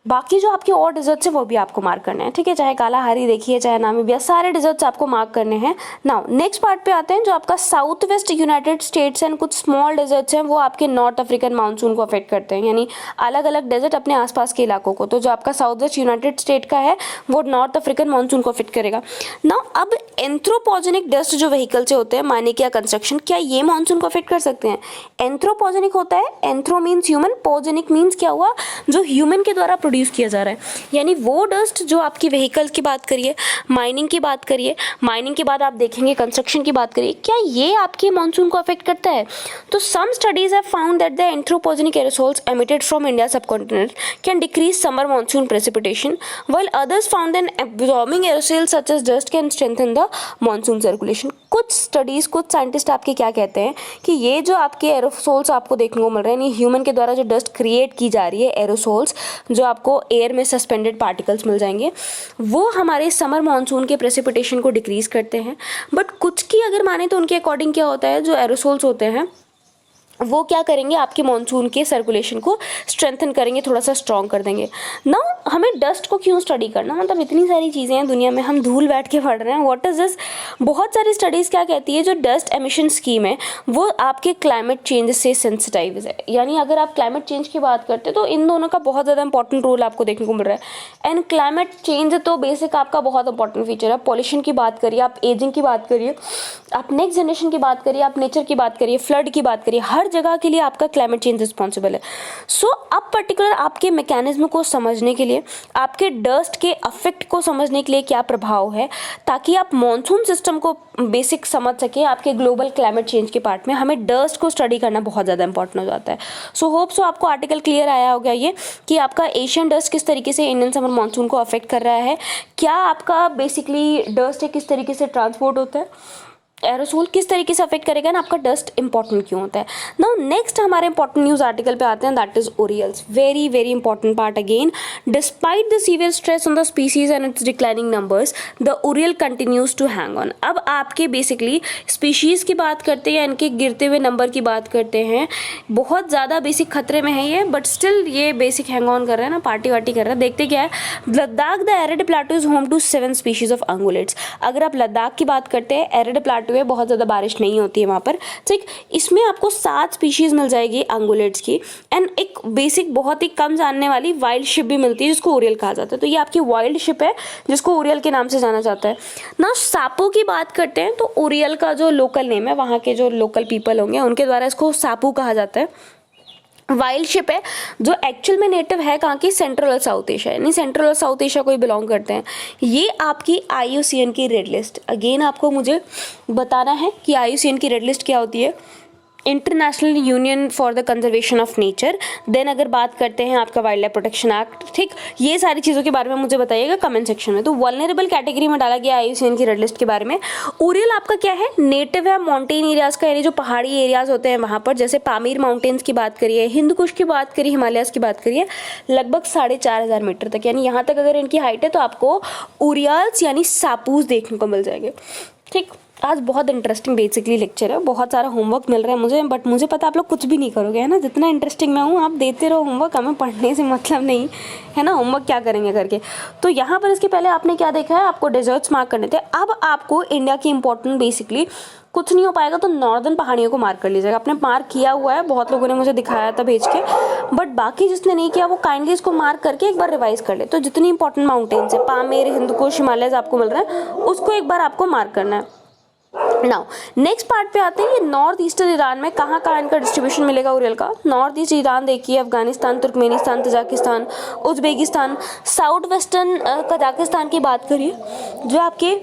बाकी जो आपके और डिजर्ट्स हैं वो भी आपको मार्क करने हैं। ठीक है, चाहे कालाहारी देखिए, चाहे नामीबिया, सारे डिजर्ट्स आपको मार्क करने हैं। नाउ नेक्स्ट पार्ट पे आते हैं, जो आपका south west United states and कुछ स्मॉल डेजर्ट्स हैं वो आपके नॉर्थ अफ्रीकन मानसून को अफेक्ट करते हैं, यानी अलग अलग डेजर्ट अपने आसपास के इलाकों को। तो जो आपका साउथ वेस्ट यूनाइटेड स्टेट का है वो नॉर्थ अफ्रीकन मानसून को अफेक्ट करेगा। नाउ अब एंथ्रोपोजेनिक डस्ट जो व्हीकल से होते हैं, माइनिंग या कंस्ट्रक्शन, क्या ये मानसून को अफेक्ट कर सकते हैं? एंथ्रोपोजेनिक होता है, एंथ्रो मीन्स ह्यूमन, पोजेनिक मीन्स क्या हुआ, जो ह्यूमन के द्वारा प्रोड्यूस किया जा रहा है, यानी वो डस्ट जो आपकी व्हीकल की बात करिए, माइनिंग की बात करिए, माइनिंग के बाद आप देखेंगे कंस्ट्रक्शन की बात करिए, क्या ये आपके मानसून को अफेक्ट करता है? तो some studies have found that the anthropogenic aerosols emitted from India subcontinent can decrease summer monsoon precipitation, while others found that absorbing aerosols such as dust can strengthen the monsoon circulation. कुछ studies, कुछ scientist आपके क्या कहते हैं कि ये जो आपके एरोसोल्स आपको देखने को मिल रहे हैं, यानी ह्यूमन के द्वारा जो डस्ट क्रिएट की जा रही है, एरोसोल्स जो आपको एयर में सस्पेंडेड पार्टिकल्स मिल जाएंगे, वो हमारे समर मानसून के प्रेसिपिटेशन को डिक्रीज करते हैं। बट कुछ की अगर माने तो उनके अकॉर्डिंग क्या होता है, जो एरोसोल्स होते हैं वो क्या करेंगे, आपके मानसून के सर्कुलेशन को स्ट्रेंथन करेंगे, थोड़ा सा स्ट्रॉन्ग कर देंगे। नाउ हमें डस्ट को क्यों स्टडी करना, मतलब इतनी सारी चीज़ें हैं दुनिया में, हम धूल बैठ के पढ़ रहे हैं, व्हाट इज दिस। बहुत सारी स्टडीज़ क्या कहती है, जो डस्ट एमिशन स्कीम है वो आपके क्लाइमेट चेंज से सेंसिटाइव है, यानी अगर आप क्लाइमेट चेंज की बात करते हैं तो इन दोनों का बहुत ज़्यादा इंपॉर्टेंट रोल आपको देखने को मिल रहा है। एंड क्लाइमेट चेंज तो बेसिक आपका बहुत इंपॉर्टेंट फीचर है। पॉल्यूशन की बात करिए, आप एजिंग की बात करिए, आप नेक्स्ट जनरेशन की बात करिए, आप नेचर की बात करिए, फ्लड की बात करिए, हर जगह के लिए आपका क्लाइमेट चेंज रिस्पॉन्सिबल है। सो अब पर्टिकुलर आपके मैकेनिज्म को समझने के लिए, आपके डस्ट के अफेक्ट को समझने के लिए क्या प्रभाव है, ताकि आप मॉनसून सिस्टम को बेसिक समझ सके आपके ग्लोबल क्लाइमेट चेंज के पार्ट में, हमें डस्ट को स्टडी करना बहुत ज़्यादा इंपॉर्टेंट हो जाता है। सो होप सो आपको आर्टिकल क्लियर आया होगा ये कि आपका एशियन डस्ट किस तरीके से इंडियन समर मॉनसून को अफेक्ट कर रहा है, क्या आपका बेसिकली डस्ट है किस तरीके से ट्रांसपोर्ट होता है, एरोसोल किस तरीके से अफेक्ट करेगा ना, आपका डस्ट इंपॉर्टेंट क्यों होता है। नाउ नेक्स्ट हमारे इंपॉर्टेंट न्यूज़ आर्टिकल पे आते हैं, that is urials. Very very important part again, despite the severe stress on the species and its declining numbers, the urial continues to hang on. अब आपके basically species की बात करते हैं या इनके गिरते हुए नंबर की बात करते हैं, बहुत ज़्यादा बेसिक खतरे में है ये, बट स्टिल ये बेसिक हैंग ऑन कर रहे हैं ना, पार्टी वार्टी कर रहे हैं। देखते क्या है, Ladakh the arid plateau is home to 7 species of ungulates. अगर आप लद्दाख की बात करते हैं, एरिड प्लेटो है, बहुत ज़्यादा बारिश नहीं होती है वहाँ पर, ठीक, इसमें आपको 7 स्पीशीज़ मिल जाएगी अंगुलेट्स की, एंड एक बेसिक बहुत ही कम जानने वाली वाइल्ड शिप भी मिलती है जिसको ओरियल कहा जाता है। तो ये आपकी वाइल्ड शिप है जिसको ओरियल के नाम से जाना जाता है ना। सापो की बात करते हैं तो ओरियल का जो लोकल नेम है, वहाँ के जो लोकल पीपल होंगे उनके द्वारा इसको सापू कहा जाता है। वाइल्ड शिप है जो एक्चुअल में नेटिव है कहाँ की, सेंट्रल और साउथ एशिया, यानी सेंट्रल और साउथ एशिया को ही बिलोंग करते हैं। ये आपकी IUCN की रेड लिस्ट, अगेन आपको मुझे बताना है कि IUCN की रेड लिस्ट क्या होती है, international union for the conservation of nature. Then अगर बात करते हैं आपका वाइल्ड लाइफ प्रोटेक्शन एक्ट, ठीक, ये सारी चीज़ों के बारे में मुझे बताइएगा कमेंट सेक्शन में। तो वल्नरेबल कैटेगरी में डाला गया IUCN की रेड लिस्ट के बारे में। ओरियल आपका क्या है, नेटिव है माउंटेन एरियाज का, यानी जो पहाड़ी एरियाज होते हैं वहाँ पर, जैसे पामीर माउंटेन्स की बात करिए, हिंद कुश की बात करिए, हिमालयस की बात करिए, लगभग 4500 मीटर तक, यानी यहाँ तक अगर इनकी हाइट है तो आपको ओरियल्स यानी सापूस देखने को मिल जाएंगे। ठीक, आज बहुत इंटरेस्टिंग बेसिकली लेक्चर है, बहुत सारा होमवर्क मिल रहा है मुझे, बट मुझे पता आप लोग कुछ भी नहीं करोगे, है ना। जितना इंटरेस्टिंग मैं हूँ आप देते रहो होमवर्क, हमें पढ़ने से मतलब नहीं है ना, होमवर्क क्या करेंगे करके। तो यहाँ पर इसके पहले आपने क्या देखा है, आपको डेजर्ट्स मार्क करने थे। अब आपको इंडिया की इंपॉर्टेंट बेसिकली कुछ नहीं हो पाएगा तो नॉर्दर्न पहाड़ियों को मार्क कर लीजिएगा। आपने मार्क किया हुआ है, बहुत लोगों ने मुझे दिखाया था भेज के, बट बाकी जिसने नहीं किया वो काइंडली इसको मार्क करके एक बार रिवाइज कर ले। तो जितनी इंपॉर्टेंट माउंटेन्स है, पामीर, हिंदकुश, हिमालयस आपको मिल रहा है, उसको एक बार आपको मार्क करना है। नाउ नेक्स्ट पार्ट पे आते हैं, ये नॉर्थ ईस्टर्न ईरान में कहाँ कहाँ इनका डिस्ट्रीब्यूशन मिलेगा ओरियल का। नॉर्थ ईस्ट ईरान देखिए, Afghanistan, Turkmenistan, Tajikistan, Uzbekistan, south western Kazakhstan की बात करिए जो आपके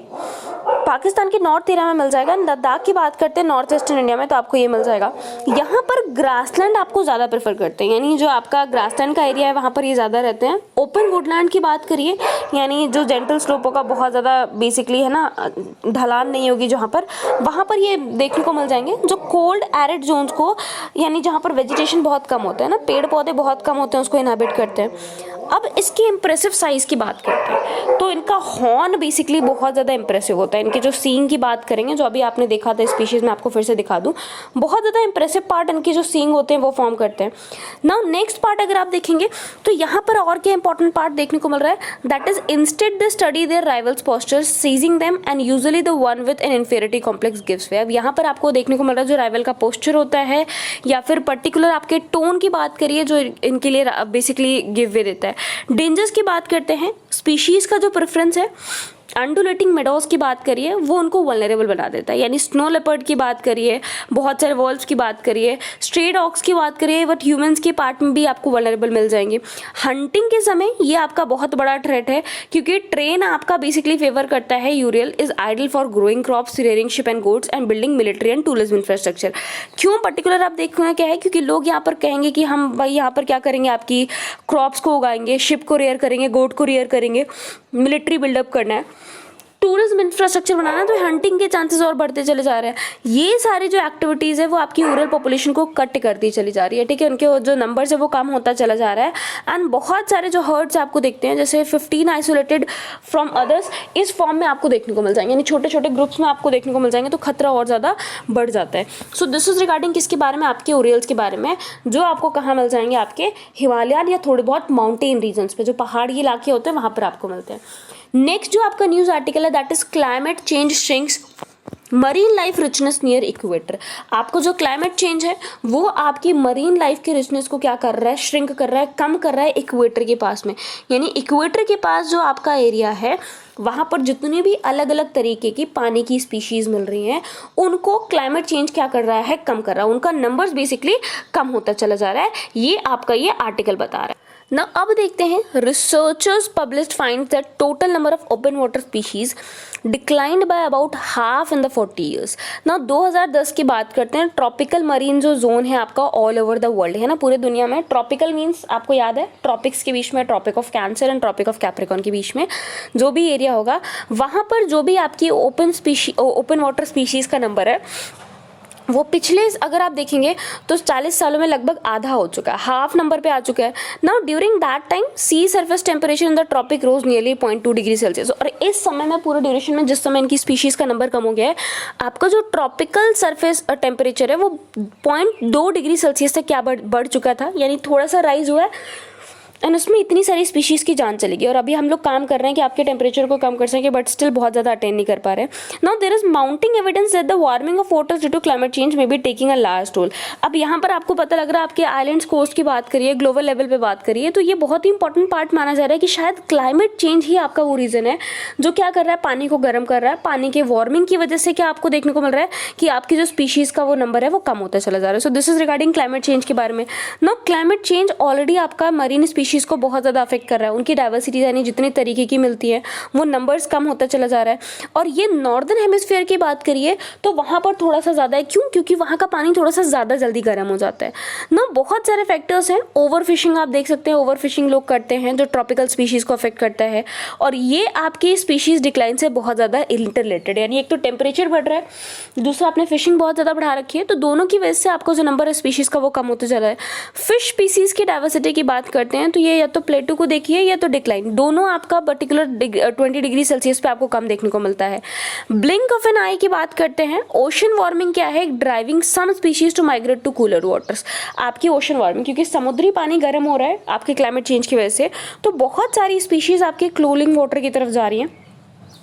पाकिस्तान के नॉर्थ एरिया में मिल जाएगा। लद्दाख की बात करते हैं नॉर्थ ईस्टर्न इंडिया में, तो आपको ये मिल जाएगा। यहाँ पर ग्रासलैंड आपको ज़्यादा प्रेफर करते हैं, यानी जो आपका ग्रासलैंड का एरिया है वहाँ पर ये ज़्यादा रहते हैं। ओपन वुडलैंड की बात करिए, यानी जो जेंटल स्लोपों का बहुत ज़्यादा बेसिकली है ना, ढलान नहीं होगी जहाँ पर, वहाँ पर ये देखने को मिल जाएंगे। जो कोल्ड एरिड जोन्स को, यानी जहाँ पर वेजिटेशन बहुत कम होता है ना, पेड़ पौधे बहुत कम होते हैं, उसको इनहैबिट करते हैं। अब इसकी इंप्रेसिव साइज़ की बात करते हैं तो इनका हॉर्न बेसिकली बहुत ज़्यादा इंप्रेसिव होता है। इनके जो सींग की बात करेंगे, जो अभी आपने देखा था स्पीशीज़ में, आपको फिर से दिखा दूँ, बहुत ज़्यादा इंप्रेसिव पार्ट इनके जो सींग होते हैं वो फॉर्म करते हैं। नाउ नेक्स्ट पार्ट अगर आप देखेंगे तो यहाँ पर और क्या इंपॉर्टेंट पार्ट देखने को मिल रहा है, that is instead the study their rivals postures, sizing them and usually the one with an inferiority complex gives way. अब यहाँ पर आपको देखने को मिल रहा है जो राइवल का पोस्चर होता है, या फिर पर्टिकुलर आपके टोन की बात करिए जो इनके लिए बेसिकली गिव वे देता है। डेंजर्स की बात करते हैं, स्पीशीज का जो प्रेफरेंस है, अंडुलेटिंग मेडोज की बात करिए वो उनको वल्नरेबल बना देता है, यानी स्नो लेपर्ड की बात करिए, बहुत सारे वॉल्व्स की बात करिए, स्ट्रे डॉग्स की बात करिए, बट ह्यूमंस के पार्ट में भी आपको वल्नरेबल मिल जाएंगे। हंटिंग के समय ये आपका बहुत बड़ा थ्रेट है, क्योंकि ट्रेन आपका बेसिकली फेवर करता है, urial is ideal for growing crops, rearing sheep and goats and building military and tourism infrastructure. क्यों पर्टिकुलर आप देखना क्या है, क्योंकि लोग यहाँ पर कहेंगे कि हम भाई यहाँ पर क्या करेंगे, आपकी क्रॉप्स को उगाएंगे, शिप को रेयर करेंगे, गोट को रेयर करेंगे, मिलिट्री बिल्डअप करना है, टूरिज्म इंफ्रास्ट्रक्चर बनाना है, तो हंटिंग के चांसेस और बढ़ते चले जा रहे हैं। ये सारी जो एक्टिविटीज़ है वो आपकी ओरल पॉपुलेशन को कट करती चली जा रही है, ठीक है, उनके जो नंबर्स है वो कम होता चला जा रहा है। एंड बहुत सारे जो हर्ड्स आपको देखते हैं, जैसे 15 आइसोलेटेड फ्रॉम अदर्स इस फॉर्म में आपको देखने को मिल जाएंगे, यानी छोटे छोटे ग्रुप्स में आपको देखने को मिल जाएंगे, तो खतरा और ज़्यादा बढ़ जाता है। सो दिस इज रिगार्डिंग किसके बारे में, आपके ओरियल्स के बारे में, जो आपको कहाँ मिल जाएंगे, आपके हिमालयन या थोड़े बहुत माउंटेन रीजन्स पे, जो पहाड़ी इलाके होते हैं वहाँ पर आपको मिलते हैं। नेक्स्ट जो आपका न्यूज़ आर्टिकल है that is climate change shrinks marine life richness near equator. आपको जो क्लाइमेट चेंज है वो आपकी मरीन लाइफ के रिचनेस को क्या कर रहा है, श्रिंक कर रहा है, कम कर रहा है इक्वेटर के पास में। यानी इक्वेटर के पास जो आपका एरिया है वहाँ पर जितने भी अलग अलग तरीके की पानी की स्पीशीज़ मिल रही हैं उनको क्लाइमेट चेंज क्या कर रहा है, कम कर रहा है, उनका नंबर्स बेसिकली कम होता चला जा रहा है। ये आपका ये आर्टिकल बता रहा है ना। अब देखते हैं, researchers published finds that total number of open water species declined by about half in the 40 years. ना 2010 की बात करते हैं, ट्रॉपिकल मरीन जो जोन है आपका ऑल ओवर द वर्ल्ड है ना, पूरे दुनिया में। ट्रॉपिकल मीन्स आपको याद है ट्रॉपिक्स के बीच में, tropic of cancer and tropic of capricorn के बीच में जो भी एरिया होगा वहाँ पर जो भी आपकी ओपन वाटर स्पीशीज़ का नंबर है वो पिछले अगर आप देखेंगे तो 40 सालों में लगभग आधा हो चुका है, हाफ नंबर पे आ चुका है। Now during that time sea surface temperature in the tropic rose nearly 0.2 degree Celsius. और इस समय में पूरे ड्यूरेशन में जिस समय इनकी स्पीशीज़ का नंबर कम हो गया है, आपका जो ट्रॉपिकल सरफेस टेम्परेचर है वो 0.2 डिग्री सेल्सियस तक क्या बढ़ चुका था, यानी थोड़ा सा राइज हुआ है। एंड उसमें इतनी सारी स्पीशीज़ की जान चलेगी। और अभी हम लोग काम कर रहे हैं कि आपके टेम्परेचर को कम कर सकें, बट स्टिल बहुत ज़्यादा अटेन नहीं कर पा रहे हैं। Now there is mounting evidence that the warming of waters due to climate change may be taking a large toll. अब यहाँ पर आपको पता लग रहा है, आपके आइलैंड्स कोस्ट की बात करिए, ग्लोबल लेवल पे बात करिए, तो ये बहुत ही इंपॉर्टेंट पार्ट माना जा रहा है कि शायद क्लाइमेट चेंज ही आपका वो रीज़न है जो क्या कर रहा है, पानी को गर्म कर रहा है। पानी के वार्मिंग की वजह से क्या आपको देखने को मिल रहा है कि आपकी जो स्पीशीज़ का वो नंबर है वो कम होता चला जा रहा है। So this is regarding climate change के बारे में। नो, क्लाइमेट चेंज ऑलरेडी आपका मरीन स्पीशीज़ को बहुत ज़्यादा अफेक्ट कर रहा है। उनकी डाइवर्सिटी यानी जितने तरीके की मिलती है वो नंबर्स कम होता चला जा रहा है। और ये नॉर्दर्न हेमिस्फीयर की बात करिए तो वहाँ पर थोड़ा सा ज़्यादा है। क्यों? क्योंकि वहाँ का पानी थोड़ा सा ज़्यादा जल्दी गर्म हो जाता है ना। बहुत सारे फैक्टर्स हैं। ओवर फिशिंग आप देख सकते हैं, ओवर फिशिंग लोग करते हैं जो ट्रॉपिकल स्पीशीज़ को अफेक्ट करता है, और ये आपकी स्पीशीज़ डिक्लाइन से बहुत ज़्यादा इंटररिलेटेड है। यानी एक तो टेम्परेचर बढ़ रहा है, दूसरा आपने फिशिंग बहुत ज़्यादा बढ़ा रखी है, तो दोनों की वजह से आपका जो नंबर है स्पीशीज़ का वो कम होते जा रहा है। फिश स्पीसीज़ की डाइवर्सिटी की बात करते हैं तो ये या तो प्लेटू को देखिए या तो डिक्लाइन, दोनों आपका पर्टिकुलर 20 डिग्री सेल्सियस पे आपको कम देखने को मिलता है। ब्लिंक ऑफ एन आई की बात करते हैं। ओशन वार्मिंग क्या है? Driving some species to migrate to cooler waters. आपकी ओशन वार्मिंग, क्योंकि समुद्री पानी गर्म हो रहा है आपके क्लाइमेट चेंज की वजह से, तो बहुत सारी स्पीशीज आपके कूलिंग वाटर की तरफ जा रही हैं,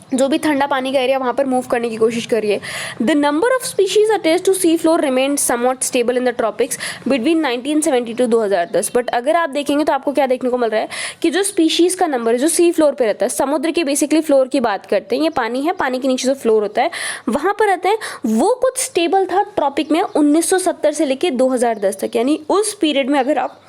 जो भी ठंडा पानी का एरिया वहाँ पर मूव करने की कोशिश करिए। The number of species attached to sea floor remained somewhat stable in the tropics between 1970 to 2010। But अगर आप देखेंगे तो आपको क्या देखने को मिल रहा है कि जो स्पीशीज का नंबर है जो सी फ्लोर पे रहता है, समुद्र के बेसिकली फ्लोर की बात करते हैं, ये पानी है, पानी के नीचे जो फ्लोर होता है वहाँ पर रहते हैं, वो कुछ स्टेबल था ट्रॉपिक में 1970 से लेकर 2010 तक। यानी उस पीरियड में अगर आप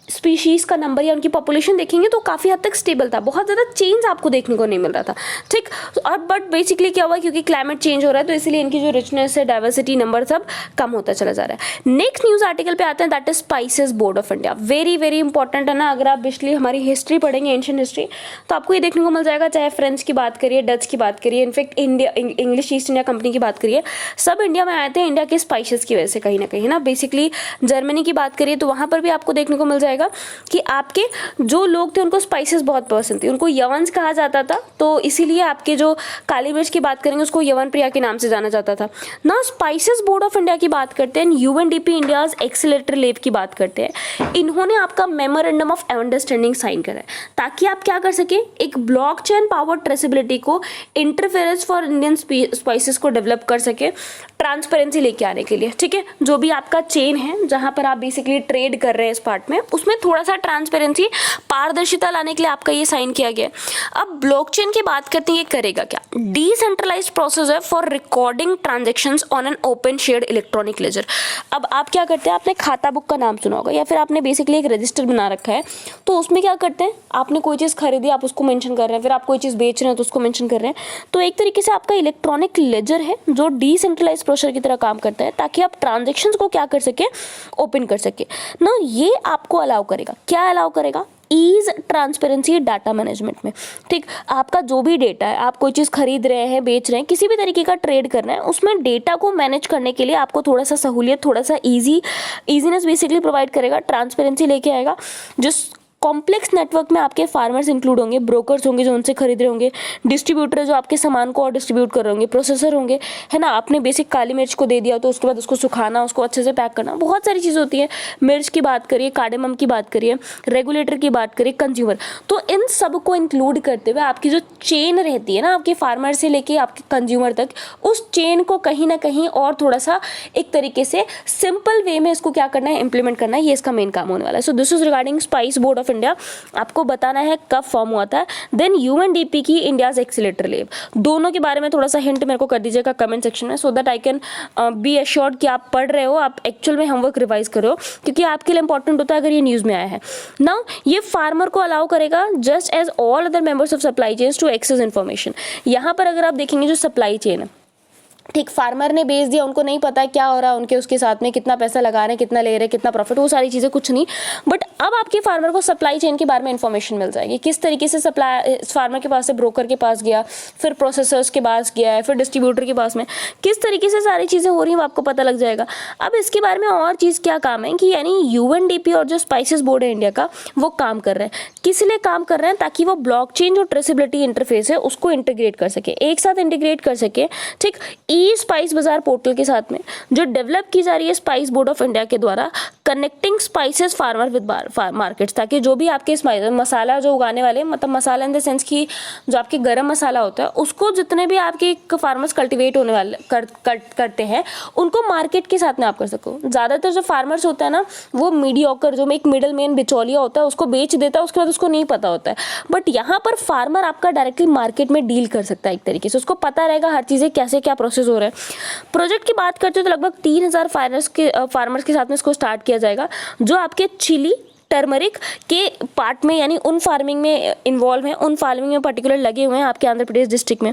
स्पीशीज़ का नंबर या उनकी पॉपुलेशन देखेंगे तो काफ़ी हद तक स्टेबल था, बहुत ज़्यादा चेंज आपको देखने को नहीं मिल रहा था। ठीक, और बट बेसिकली क्या हुआ, क्योंकि क्लाइमेट चेंज हो रहा है तो इसलिए इनकी जो रिचनेस है, डाइवर्सिटी, नंबर सब कम होता चला जा रहा है। नेक्स्ट न्यूज़ आर्टिकल पे आते हैं, that is spices board of India. Very very important है ना। अगर आप पिछली हमारी हिस्ट्री पढ़ेंगे, एंशिएंट हिस्ट्री, तो आपको ये देखने को मिल जाएगा, चाहे फ्रेंच की बात करिए, डच की बात करिए, in fact India English east India company की बात करिए, सब इंडिया में आए थे इंडिया के स्पाइसेस की वजह से कहीं ना कहीं ना। बेसिकली जर्मनी की बात करिए तो वहाँ पर भी आपको देखने को मिल जाएगा कि आपके जो लोग थे उनको स्पाइसेस बहुत पसंद थी, उनको यवंस कहा जाता था, तो इसीलिए आपके जो काली मिर्च की बात करेंगे उसको यवन प्रिया के नाम से जाना जाता था ना। स्पाइसेस बोर्ड ऑफ इंडिया की बात करते हैं, यूएनडीपी इंडियाज एक्सीलरेटर लैब की बात करते हैं। इन्होंने आपका मेमोरेंडम ऑफ अंडरस्टैंडिंग साइन करा है ताकि आप क्या कर सके, एक ब्लॉकचेन पावर ट्रेसेबिलिटी को, इंटरफेरेंस फॉर इंडियन स्पाइसेस को डेवलप कर सके, ट्रांसपेरेंसी लेके आने के लिए। ठीक है, जो भी आपका चेन है जहां पर आप बेसिकली ट्रेड कर रहे हैं इस पार्ट में, उसमें थोड़ा सा ट्रांसपेरेंसी, पारदर्शिता लाने के लिए आपका ये साइन किया गया। अब ब्लॉकचेन की बात करते हैं, ये करेगा क्या? डिसेंट्रलाइज्ड प्रोसेस है for recording transactions on an open shared electronic ledger. अब आप क्या करते हैं, आपने खाता बुक का नाम सुना होगा या फिर आपने बेसिकली एक रजिस्टर बना रखा है, तो उसमें क्या करते हैं, आपने कोई चीज़ खरीदी आप उसको मेंशन कर रहे हैं, फिर आप कोई चीज़ बेच रहे हैं तो उसको मेंशन कर रहे हैं। तो एक तरीके से आपका इलेक्ट्रॉनिक लेजर है जो डिसेंट्रलाइज प्रोसेस की तरह काम करता है ताकि आप ट्रांजैक्शंस को क्या कर सके, ओपन कर सके ना। ये आपको अलाउ करेगा, क्या अलाउ करेगा? ईज ट्रांसपेरेंसी डाटा मैनेजमेंट में। ठीक, आपका जो भी डेटा है, आप कोई चीज़ खरीद रहे हैं, बेच रहे हैं, किसी भी तरीके का ट्रेड कर रहे हैं, उसमें डेटा को मैनेज करने के लिए आपको थोड़ा सा सहूलियत, थोड़ा सा ईजीनेस बेसिकली प्रोवाइड करेगा, ट्रांसपेरेंसी लेके आएगा। जिस कॉम्प्लेक्स नेटवर्क में आपके फार्मर्स इंक्लूड होंगे, ब्रोकर्स होंगे जो उनसे खरीद रहे होंगे, डिस्ट्रीब्यूटर जो आपके सामान को और डिस्ट्रीब्यूट कर रहे होंगे, प्रोसेसर होंगे, है ना। आपने बेसिक काली मिर्च को दे दिया तो उसके बाद उसको सुखाना, उसको अच्छे से पैक करना, बहुत सारी चीज़ होती है। मिर्च की बात करिए, कार्डेमम की बात करिए, रेगुलेटर की बात करिए, कंज्यूमर, तो इन सब को इंक्लूड करते हुए आपकी जो चेन रहती है ना, आपके फार्मर से लेके आपके कंज्यूमर तक, उस चेन को कहीं ना कहीं और थोड़ा सा एक तरीके से सिंपल वे में इसको क्या करना है, इंप्लीमेंट करना है, ये इसका मेन काम होने वाला है। So this is regarding spice board of India. आपको बताना है कब फॉर्म हुआ था। देन यूएनडीपी की इंडियाज एक्सीलरेटर लैब, दोनों के बारे में थोड़ा सा हिंट मेरे को कर दीजिएगा कमेंट सेक्शन में, so that I can be assured कि आप पढ़ रहे हो, आप एक्चुअल में होमवर्क रिवाइज कर रहे हो, क्योंकि आपके लिए इंपॉर्टेंट होता है अगर ये न्यूज़ में आया है ना। ये फार्मर को अलाउ करेगा just as all other members of supply chains to access information. यहाँ पर अगर आप देखेंगे जो सप्लाई चेन है, ठीक, फार्मर ने बेच दिया, उनको नहीं पता है क्या हो रहा है, उनके उसके साथ में कितना पैसा लगा रहे हैं, कितना ले रहे हैं, कितना प्रॉफिट, वो सारी चीज़ें कुछ नहीं। बट अब आपके फार्मर को सप्लाई चेन के बारे में इन्फॉर्मेशन मिल जाएगी, किस तरीके से सप्लाई फार्मर के पास से ब्रोकर के पास गया, फिर प्रोसेसर्स के पास गया है, फिर डिस्ट्रीब्यूटर के पास में किस तरीके से सारी चीज़ें हो रही हैं, वो आपको पता लग जाएगा। अब इसके बारे में और चीज़ क्या काम है कि यानी यूएनडीपी और जो स्पाइसेस बोर्ड है इंडिया का, वो काम कर रहे हैं, किस लिए काम कर रहे हैं, ताकि वो ब्लॉकचेन जो ट्रेसेबिलिटी इंटरफेस है उसको इंटीग्रेट कर सके, एक साथ इंटीग्रेट कर सके। ठीक, ई स्पाइस बाजार पोर्टल के साथ में जो डेवलप की जा रही है स्पाइस बोर्ड ऑफ इंडिया के द्वारा, connecting spices farmer with markets, ताकि जो भी आपके मसाला जो उगाने वाले, मतलब मसाला इन द सेंस कि जो आपके गरम मसाला होता है उसको जितने भी आपके फार्मर्स कल्टीवेट होने वाले करते हैं उनको मार्केट के साथ में आप कर सको। ज़्यादातर जो फार्मर्स होता है ना वो मीडियोकर, जो एक मिडल मैन बिचौलिया होता है, उसको बेच देता है, उसके बाद उसको नहीं पता होता है। बट यहाँ पर फार्मर आपका डायरेक्टली मार्केट में डील कर सकता है, एक तरीके से उसको पता रहेगा हर चीज़ें कैसे क्या प्रोसेस हो रहा है। प्रोजेक्ट की बात करते हैं तो लगभग 3000 फार्मर्स के साथ में इसको स्टार्ट किया जाएगा जो आपके चिली टर्मरिक के पार्ट में, यानी उन फार्मिंग में इन्वॉल्व हैं, उन फार्मिंग में पर्टिकुलर लगे हुए हैं आपके आंध्र प्रदेश डिस्ट्रिक्ट में।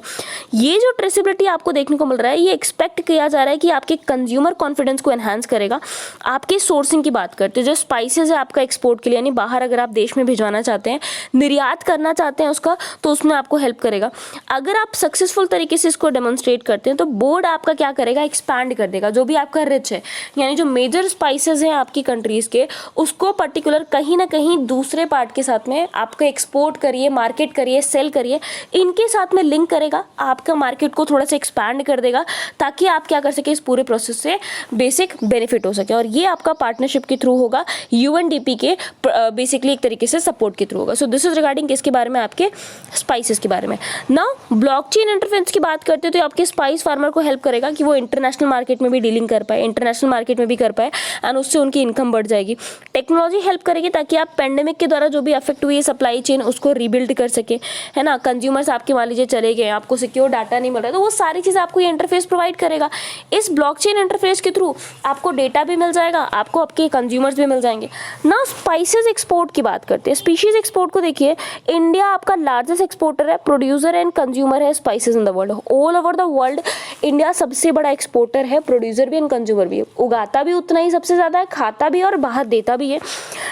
ये जो ट्रेसेबिलिटी आपको देखने को मिल रहा है, ये एक्सपेक्ट किया जा रहा है कि आपके कंज्यूमर कॉन्फिडेंस को एनहांस करेगा। आपके सोर्सिंग की बात करते हैं, जो स्पाइसेस है आपका एक्सपोर्ट के लिए, यानी बाहर अगर आप देश में भिजवाना चाहते हैं, निर्यात करना चाहते हैं उसका, तो उसमें आपको हेल्प करेगा। अगर आप सक्सेसफुल तरीके से इसको डेमोन्स्ट्रेट करते हैं तो बोर्ड आपका क्या करेगा, एक्सपैंड कर देगा जो भी आपका रिच है, यानी जो मेजर स्पाइसेस हैं आपकी कंट्रीज के, उसको पर्टिकुलर कहीं ना कहीं दूसरे पार्ट के साथ में आपको एक्सपोर्ट करिए, मार्केट करिए, सेल करिए, इनके साथ में लिंक करेगा, आपका मार्केट को थोड़ा सा एक्सपैंड कर देगा ताकि आप क्या कर सके, इस पूरे प्रोसेस से बेसिक बेनिफिट हो सके। और ये आपका पार्टनरशिप के थ्रू होगा, यूएनडीपी के बेसिकली एक तरीके से सपोर्ट के थ्रू होगा। सो दिस इज रिगार्डिंग किसके बारे में, आपके स्पाइसेस के बारे में। नाउ ब्लॉकचेन इंटरफेरेंस की बात करते हैं तो आपके स्पाइस फार्मर को हेल्प करेगा कि वो इंटरनेशनल मार्केट में भी डीलिंग कर पाए, इंटरनेशनल मार्केट में भी कर पाए, एंड उससे उनकी इनकम बढ़ जाएगी। टेक्नोलॉजी हेल्प करेगी ताकि आप पेंडेमिक के द्वारा जो भी अफेक्ट हुई है सप्लाई चेन उसको रीबिल्ड कर सके, है ना। कंज्यूमर्स आपके मान लीजिए चले गए, आपको सिक्योर डाटा नहीं मिल रहा, तो वो सारी चीज़ आपको ये इंटरफेस प्रोवाइड करेगा। इस ब्लॉकचेन इंटरफेस के थ्रू आपको डेटा भी मिल जाएगा, आपको आपके कंज्यूमर्स भी मिल जाएंगे ना। स्पाइसेस एक्सपोर्ट की बात करते हैं, स्पीशीज एक्सपोर्ट को देखिए, इंडिया आपका लार्जेस्ट एक्सपोर्टर है, प्रोड्यूसर एंड कंज्यूमर है spices in the world. All over the world India सबसे बड़ा एक्सपोर्टर है, प्रोड्यूसर भी एंड कंज्यूमर भी है, उगाता भी उतना ही सबसे ज़्यादा है, खाता भी और बाहर देता भी है।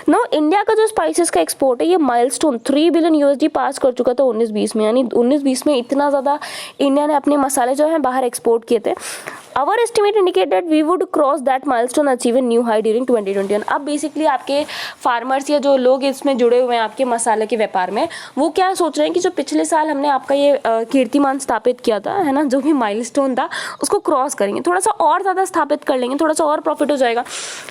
नो इंडिया का जो स्पाइसेस का एक्सपोर्ट है ये माइलस्टोन 3 बिलियन यूएसडी पास कर चुका था 19-20 में, यानी 19-20 में इतना ज़्यादा इंडिया ने अपने मसाले जो हैं बाहर एक्सपोर्ट किए थे। Our estimate indicate that we would cross that milestone, achieve a new high during 2021। अब बेसिकली आपके फार्मर्स या जो लोग इसमें जुड़े हुए हैं आपके मसाले के व्यापार में, वो क्या सोच रहे हैं कि जो पिछले साल हमने आपका ये कीर्तिमान स्थापित किया था, है ना, जो भी माइलस्टोन था उसको क्रॉस करेंगे, थोड़ा सा और ज़्यादा स्थापित कर लेंगे, थोड़ा सा और प्रॉफिट हो जाएगा।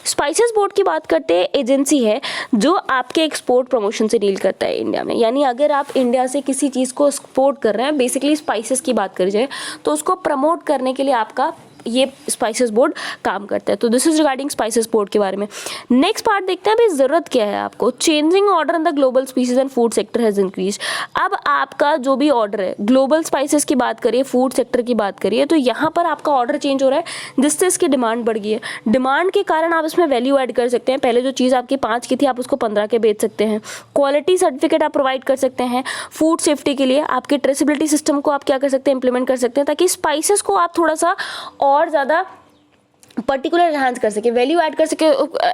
स्पाइसेस बोर्ड की बात करते हैं, एजेंसी है जो आपके एक्सपोर्ट प्रमोशन से डील करता है इंडिया में, यानी अगर आप इंडिया से किसी चीज़ को एक्सपोर्ट कर रहे हैं, बेसिकली स्पाइसेस की बात करी जाए तो उसको प्रमोट करने के लिए आपका ये स्पाइसेस बोर्ड काम करता है। तो this is regarding spices board के बारे में। नेक्स्ट पार्ट देखते हैं अभी ज़रूरत क्या है आपको। Changing order in the global species and food sector has increase. अब आपका जो भी ऑर्डर है, ग्लोबल स्पाइसेस की बात करिए, फूड सेक्टर की बात करिए, तो यहाँ पर आपका ऑर्डर चेंज हो रहा है जिससे इसकी डिमांड बढ़ गई है। डिमांड के कारण आप इसमें वैल्यू ऐड कर सकते हैं, पहले जो चीज़ आपकी 5 की थी आप उसको 15 के बेच सकते हैं। क्वालिटी सर्टिफिकेट आप प्रोवाइड कर सकते हैं। फूड सेफ्टी के लिए आपके ट्रेसेबिलिटी सिस्टम को आप क्या कर सकते हैं, इंप्लीमेंट कर सकते हैं, ताकि स्पाइसेस को आप थोड़ा सा और ज़्यादा पर्टिकुलर एनहांस कर सके, वैल्यू ऐड कर सके,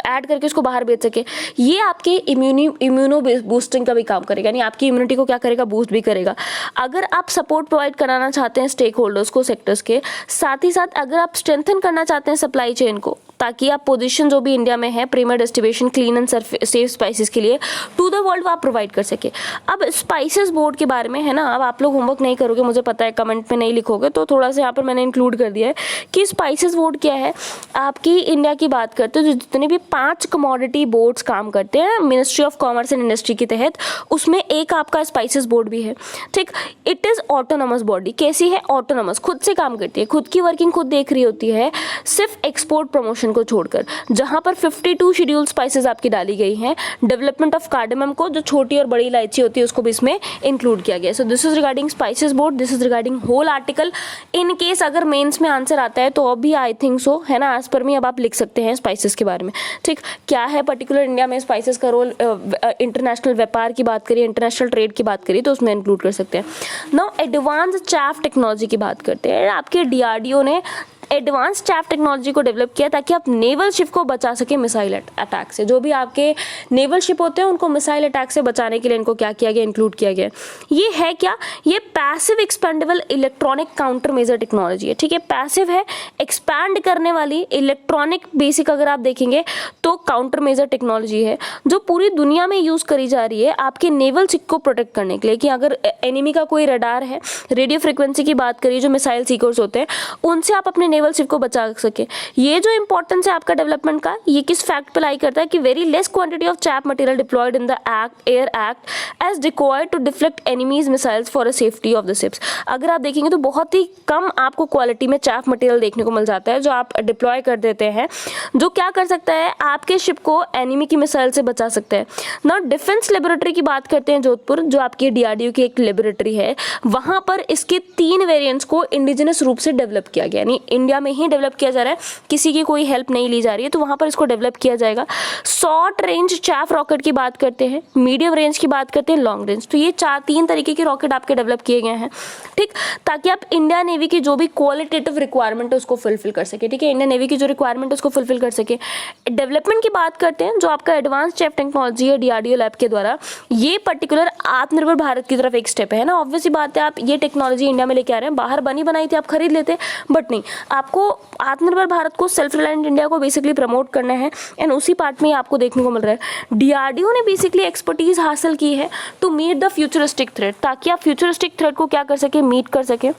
ऐड करके उसको बाहर बेच सके। ये आपके इम्यूनो बूस्टिंग का भी काम करेगा, यानी आपकी इम्यूनिटी को क्या करेगा, बूस्ट भी करेगा। अगर आप सपोर्ट प्रोवाइड कराना चाहते हैं स्टेक होल्डर्स को, सेक्टर्स के साथ ही साथ अगर आप स्ट्रेंथन करना चाहते हैं सप्लाई चेन को, ताकि आप पोजीशन जो भी इंडिया में है premier distribution clean and safe spices के लिए टू द वर्ल्ड आप प्रोवाइड कर सके। अब स्पाइसेस बोर्ड के बारे में है ना, अब आप लोग होमवर्क नहीं करोगे, मुझे पता है, कमेंट में नहीं लिखोगे, तो थोड़ा सा यहाँ पर मैंने इंक्लूड कर दिया है कि स्पाइसेस बोर्ड क्या है। आपकी इंडिया की बात करते हैं, जो जितने भी 5 कमोडिटी बोर्ड्स काम करते हैं ministry of commerce and industry के तहत, उसमें एक आपका स्पाइसेस बोर्ड भी है, ठीक। It is autonomous body. कैसी है, ऑटोनोमस, खुद से काम करती है, खुद की वर्किंग खुद देख रही होती है, सिर्फ एक्सपोर्ट प्रमोशन को छोड़कर, जहां पर 52 शेड्यूल स्पाइसेस आपकी डाली गई हैं। डेवलपमेंट ऑफ कार्डेमम को, जो छोटी और बड़ी इलायची होती है, उसको भी इसमें इंक्लूड किया गया है। So this is regarding spices board, this is regarding whole article. In case अगर मेंस में आंसर आता है तो अब भी आई थिंक सो, है ना, एज पर मी अब आप लिख सकते हैं स्पाइसेस के बारे में, ठीक। क्या है पर्टिकुलर इंडिया में स्पाइसेस का रोल, इंटरनेशनल व्यापार की बात करिए, इंटरनेशनल ट्रेड की बात करिए तो उसमें इंक्लूड कर सकते हैं। नाउ एडवांस चैफ टेक्नोलॉजी की बात करते हैं। आपके DRDO ने एडवांस चैफ टेक्नोलॉजी को डेवलप किया ताकि आप नेवल शिप को बचा सके मिसाइल अटैक से। जो भी आपके नेवल शिप होते हैं उनको मिसाइल अटैक से बचाने के लिए इनको क्या किया गया, इंक्लूड किया गया। ये है क्या, ये passive expendable electronic counter measure technology है। ठीक है, पैसिव है, एक्सपैंड करने वाली इलेक्ट्रॉनिक बेसिक अगर आप देखेंगे तो काउंटर मेजर टेक्नोलॉजी है जो पूरी दुनिया में यूज करी जा रही है आपके नेवल शिप को प्रोटेक्ट करने के लिए, कि अगर एनिमी का कोई रडार है, रेडियो फ्रिक्वेंसी की बात करिए, जो मिसाइल सीकर्स होते हैं उनसे आप अपने नेवल शिप को बचा सके। ये जो इंपॉर्टेंस है आपका डेवलपमेंट का, ये किस फैक्ट पे लाई करता है कि very less quantity of chaff material deployed in the air act as decoyed to deflect enemies missiles for a safety of the ships. अगर आप देखेंगे तो बहुत ही कम आपको क्वालिटी में चैप मटेरियल देखने को मिल जाता है जो आप डिप्लॉय कर देते हैं, जो क्या कर सकता है आपके शिप को एनिमी की मिसाइल से बचा सकता है ना। डिफेंस लेबोरेटरी की बात करते हैं जोधपुर, जो आपकी डीआरडीओ की एक लेबोरेटरी है, वहां पर इसके 3 वेरिएंट्स को इंडिजिनस रूप से डेवलप किया गया, यानी इंडिया में ही डेवलप किया जा रहा है, किसी की कोई हेल्प नहीं ली जा रही है, तो वहां पर इसको डेवलप किया जाएगा। शॉर्ट रेंज चैफ रॉकेट की बात करते हैं, मीडियम रेंज की बात करते हैं, लॉन्ग रेंज, तो ये 3 तरीके के रॉकेट आपके डेवलप किए गए हैं। ठीक, ताकि आप इंडिया नेवी की जो भी क्वालिटेटिव रिक्वायरमेंट है उसको फुलफिल कर सके। ठीक है, इंडियन नेवी की जो रिक्वायरमेंट है उसको फुलफिल कर सके। डेवलपमेंट की बात करते हैं, जो आपका एडवांस चैफ टेक्नोलॉजी है डीआरडीओ लैब के द्वारा, ये पर्टिकुलर आत्मनिर्भर भारत की तरफ एक स्टेप है ना। ऑब्वियसली बात है, आप ये टेक्नोलॉजी इंडिया में लेके आ रहे हैं, बाहर बनी बनाई थी आप खरीद लेते, बट नहीं, आपको आत्मनिर्भर भारत को, सेल्फ रिलायंट इंडिया को बेसिकली प्रमोट करना है, एंड उसी पार्ट में आपको देखने को मिल रहा है। डीआरडीओ ने बेसिकली एक्सपर्टीज हासिल की है to meet the futuristic threat, ताकि आप फ्यूचरिस्टिक थ्रेट को क्या कर सके, मीट कर सके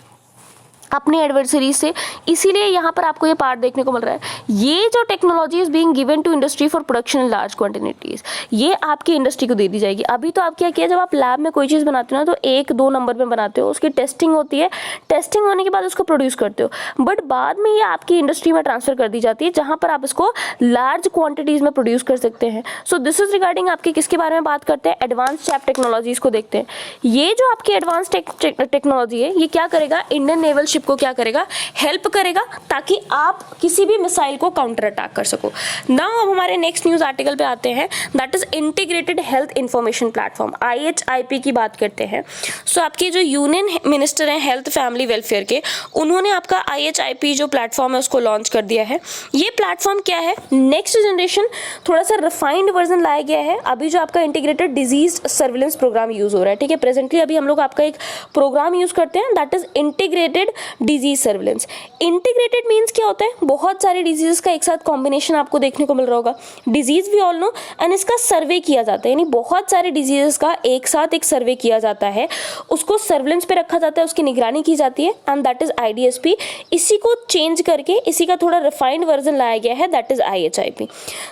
अपने एडवर्सरीज से। इसीलिए यहाँ पर आपको ये पार्ट देखने को मिल रहा है। ये जो technology is being given to industry for production in large quantities, ये आपकी इंडस्ट्री को दे दी जाएगी। अभी तो आप क्या किया, जब आप लैब में कोई चीज़ बनाते हो ना तो 1-2 नंबर में बनाते हो, उसकी टेस्टिंग होती है, टेस्टिंग होने के बाद उसको प्रोड्यूस करते हो, बट बाद में ये आपकी इंडस्ट्री में ट्रांसफर कर दी जाती है जहाँ पर आप इसको लार्ज क्वांटिटीज में प्रोड्यूस कर सकते हैं। सो दिस इज रिगार्डिंग आपके किसके बारे में बात करते हैं, एडवांस चैप टेक्नोलॉजीज को देखते हैं। ये जो आपकी एडवांस टेक्नोलॉजी है, ये क्या करेगा, इंडियन नेवल शिप को क्या करेगा, हेल्प करेगा, ताकि आप किसी भी मिसाइल को काउंटर अटैक कर सको। नाउ अब हमारे नेक्स्ट न्यूज आर्टिकल पे आते हैं, that is integrated health information platform, IHIP की बात करते हैं। सो आपके जो यूनियन मिनिस्टर हैं हेल्थ फैमिली वेलफेयर के, उन्होंने आपका IHIP जो प्लेटफॉर्म है उसको लॉन्च कर दिया है। ये प्लेटफॉर्म क्या है, नेक्स्ट जनरेशन थोड़ा सा रिफाइंड वर्जन लाया गया है। अभी जो आपका integrated disease surveillance program use हो रहा है, ठीक है, प्रेजेंटली अभी हम लोग आपका एक प्रोग्राम यूज करते हैं, that is integrated disease surveillance. Integrated means क्या होता है, बहुत सारे डिजीजेस का एक साथ कॉम्बिनेशन आपको देखने को मिल रहा होगा। Disease we all know, and इसका सर्वे किया जाता है, यानी बहुत सारे डिजीजेस का एक साथ एक सर्वे किया जाता है, उसको सर्विलेंस पे रखा जाता है, उसकी निगरानी की जाती है, एंड दैट इज IDSP। इसी को चेंज करके इसी का थोड़ा रिफाइंड वर्जन लाया गया है, that is IHIP।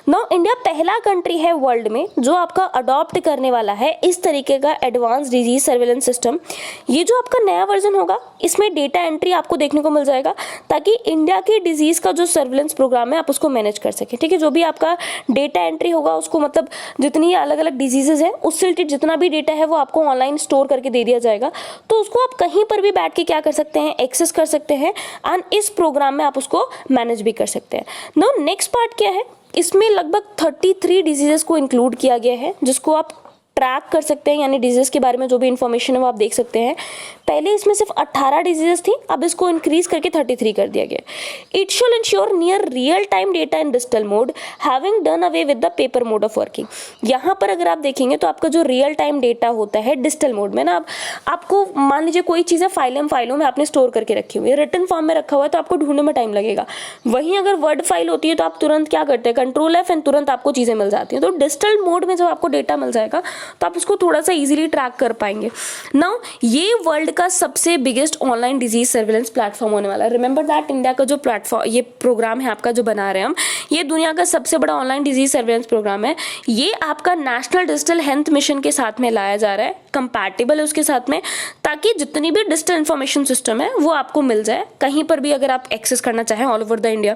Now India पहला कंट्री है वर्ल्ड में जो आपका अडॉप्ट करने वाला है इस तरीके का एडवांस डिजीज सर्विलेंस सिस्टम। ये जो आपका नया वर्जन होगा, इसमें डेटा एंट्री आपको देखने को मिल जाएगा, ताकि इंडिया की डिजीज का जो सर्विलेंस प्रोग्राम है आप उसको मैनेज कर सके। ठीक है, जो भी आपका डेटा एंट्री होगा उसको, मतलब जितनी अलग अलग डिजीजेस हैं उससे रिलेटेड जितना भी डेटा है वो आपको ऑनलाइन स्टोर करके दे दिया जाएगा, तो उसको आप कहीं पर भी बैठ के क्या कर सकते हैं, एक्सेस कर सकते हैं, एंड इस प्रोग्राम में आप उसको मैनेज भी कर सकते हैं। नाउ नेक्स्ट पार्ट क्या है, इसमें लगभग 33 डिजीजेस को इंक्लूड किया गया है जिसको आप ट्रैक कर सकते हैं, यानी डिजीज के बारे में जो भी इंफॉर्मेशन है वो आप देख सकते हैं। पहले इसमें सिर्फ 18 डिजीजेस थी, अब इसको इंक्रीज करके 33 कर दिया गया। It shall ensure near real time data in digital mode having done away with the paper mode of working. यहाँ पर अगर आप देखेंगे तो आपका जो रियल टाइम डेटा होता है डिजिटल मोड में ना, आपको मान लीजिए कोई चीज़ है फाइलों में आपने स्टोर करके रखी हुई है, रिटन फॉर्म में रखा हुआ है, तो आपको ढूंढने में टाइम लगेगा। वहीं अगर वर्ड फाइल होती है तो आप तुरंत क्या करते हैं, Ctrl+F एंड तुरंत आपको चीज़ें मिल जाती हैं। तो डिजिटल मोड में जब आपको डेटा मिल जाएगा तो आप उसको थोड़ा सा इजीली ट्रैक कर पाएंगे। नाउ ये वर्ल्ड का सबसे biggest online disease surveillance platform होने वाला है। रिमेंबर दैट इंडिया का जो प्लेटफॉर्म, ये प्रोग्राम है आपका जो बना रहे हैं हम, ये दुनिया का सबसे बड़ा ऑनलाइन डिजीज सर्विलेंस प्रोग्राम है। ये आपका नेशनल डिजिटल हेल्थ मिशन के साथ में लाया जा रहा है, कंपैटिबल है उसके साथ में, ताकि जितनी भी डिजिटल इंफॉर्मेशन सिस्टम है वो आपको मिल जाए कहीं पर भी अगर आप एक्सेस करना चाहें ऑल ओवर द इंडिया।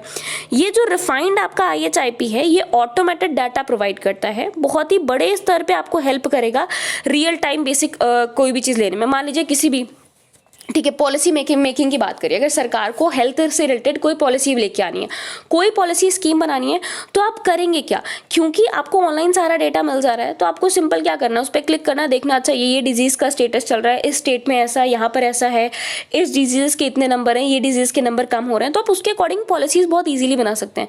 ये जो रिफाइंड आपका IHIP है, ये ऑटोमेटेड डाटा प्रोवाइड करता है, बहुत ही बड़े स्तर पे आपको हेल्प करेगा रियल टाइम बेसिक कोई भी चीज़ लेने में। मान लीजिए किसी भी ठीक है, पॉलिसी मेकिंग की बात करिए, अगर सरकार को हेल्थ से रिलेटेड कोई पॉलिसी लेके आनी है, कोई पॉलिसी स्कीम बनानी है, तो आप करेंगे क्या? क्योंकि आपको ऑनलाइन सारा डेटा मिल जा रहा है, तो आपको सिंपल क्या करना है, उस पर क्लिक करना, देखना अच्छा ये डिजीज़ का स्टेटस चल रहा है, इस स्टेट में ऐसा, यहाँ पर ऐसा है, इस डिजीज़ के इतने नंबर हैं, ये डिजीज़ के नंबर कम हो रहे हैं, तो आप उसके अकॉर्डिंग पॉलिसीज़ बहुत ईजिली बना सकते हैं।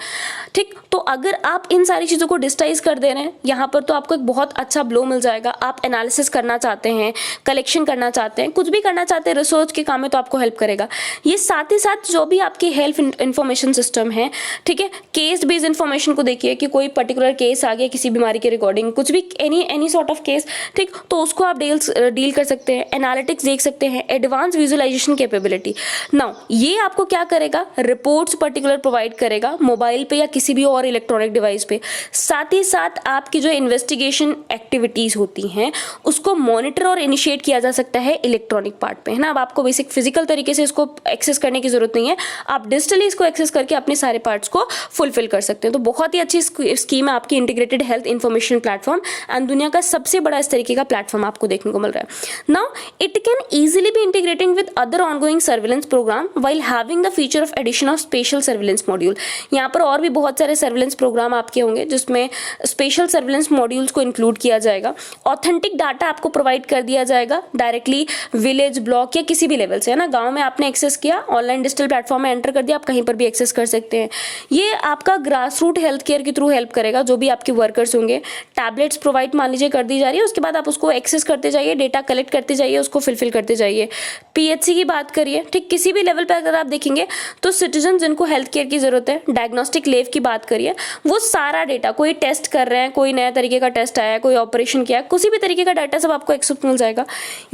ठीक, तो अगर आप इन सारी चीज़ों को डिजिटाइज कर दे रहे हैं यहाँ पर, तो आपको एक बहुत अच्छा ब्लो मिल जाएगा। आप एनालिसिस करना चाहते हैं, कलेक्शन करना चाहते हैं, कुछ भी करना चाहते हैं रिसर्च के काम में, तो आपको हेल्प करेगा ये। साथ ही साथ जो भी आपकी हेल्थ इंफॉर्मेशन सिस्टम है, ठीक है, केस बेस्ड इंफॉर्मेशन को देखिए कि कोई पर्टिकुलर केस आ गया किसी बीमारी के रिकॉर्डिंग, कुछ भी एनी सॉर्ट ऑफ केस, ठीक, तो उसको आप डील कर सकते हैं, एनालिटिक्स देख सकते हैं, एडवांस विजुअलाइजेशन कैपेबिलिटी। नाउ ये आपको क्या करेगा, रिपोर्ट्स पर्टिकुलर प्रोवाइड करेगा मोबाइल पे या किसी भी और इलेक्ट्रॉनिक डिवाइस पे। साथ ही साथ आपकी जो इन्वेस्टिगेशन एक्टिविटीज होती हैं उसको मॉनिटर और इनिशिएट किया जा सकता है इलेक्ट्रॉनिक पार्ट पे, है ना। अब आपको बेसिक फिजिकल तरीके से इसको एक्सेस करने की जरूरत नहीं है, आप डिजिटली इसको एक्सेस करके अपने सारे पार्ट्स को फुलफिल कर सकते हैं। तो बहुत ही अच्छी स्कीम है आपकी integrated health information platform, and दुनिया का सबसे बड़ा इस तरीके का प्लेटफॉर्म आपको देखने को मिल रहा है। Now it can easily be integrating with other ongoing surveillance program while having the feature of addition of special surveillance module. यहाँ पर और भी बहुत सारे सर्विलेंस प्रोग्राम आपके होंगे जिसमें स्पेशल सर्विलेंस मॉड्यूल्स को इंक्लूड किया जाएगा। ऑथेंटिक डाटा आपको प्रोवाइड कर दिया जाएगा डायरेक्टली विलेज, ब्लॉक या किसी भी लेवल से, है ना। गांव में आपने एक्सेस किया, ऑनलाइन डिजिटल प्लेटफॉर्म में एंटर कर दिया, आप कहीं पर भी एक्सेस कर सकते हैं। ये आपका ग्रास रूट हेल्थ केयर के थ्रू हेल्प करेगा। जो भी आपके वर्कर्स होंगे, टैबलेट्स प्रोवाइड मान लीजिए कर दी जा रही है, उसके बाद आप उसको एक्सेस करते जाइए, डेटा कलेक्ट करते जाइए, उसको फिलफिल करते जाइए। पीएचसी की बात करिए, ठीक, किसी भी लेवल पर अगर आप देखेंगे तो सिटीजन जिनको हेल्थ केयर की जरूरत है, डायग्नोस्टिक लेव की बात करिए, वो सारा डेटा, कोई टेस्ट कर रहे हैं, कोई नया तरीके का टेस्ट आया है, कोई ऑपरेशन किया है, किसी भी तरीके का डाटा सब आपको एक्सेस मिल जाएगा।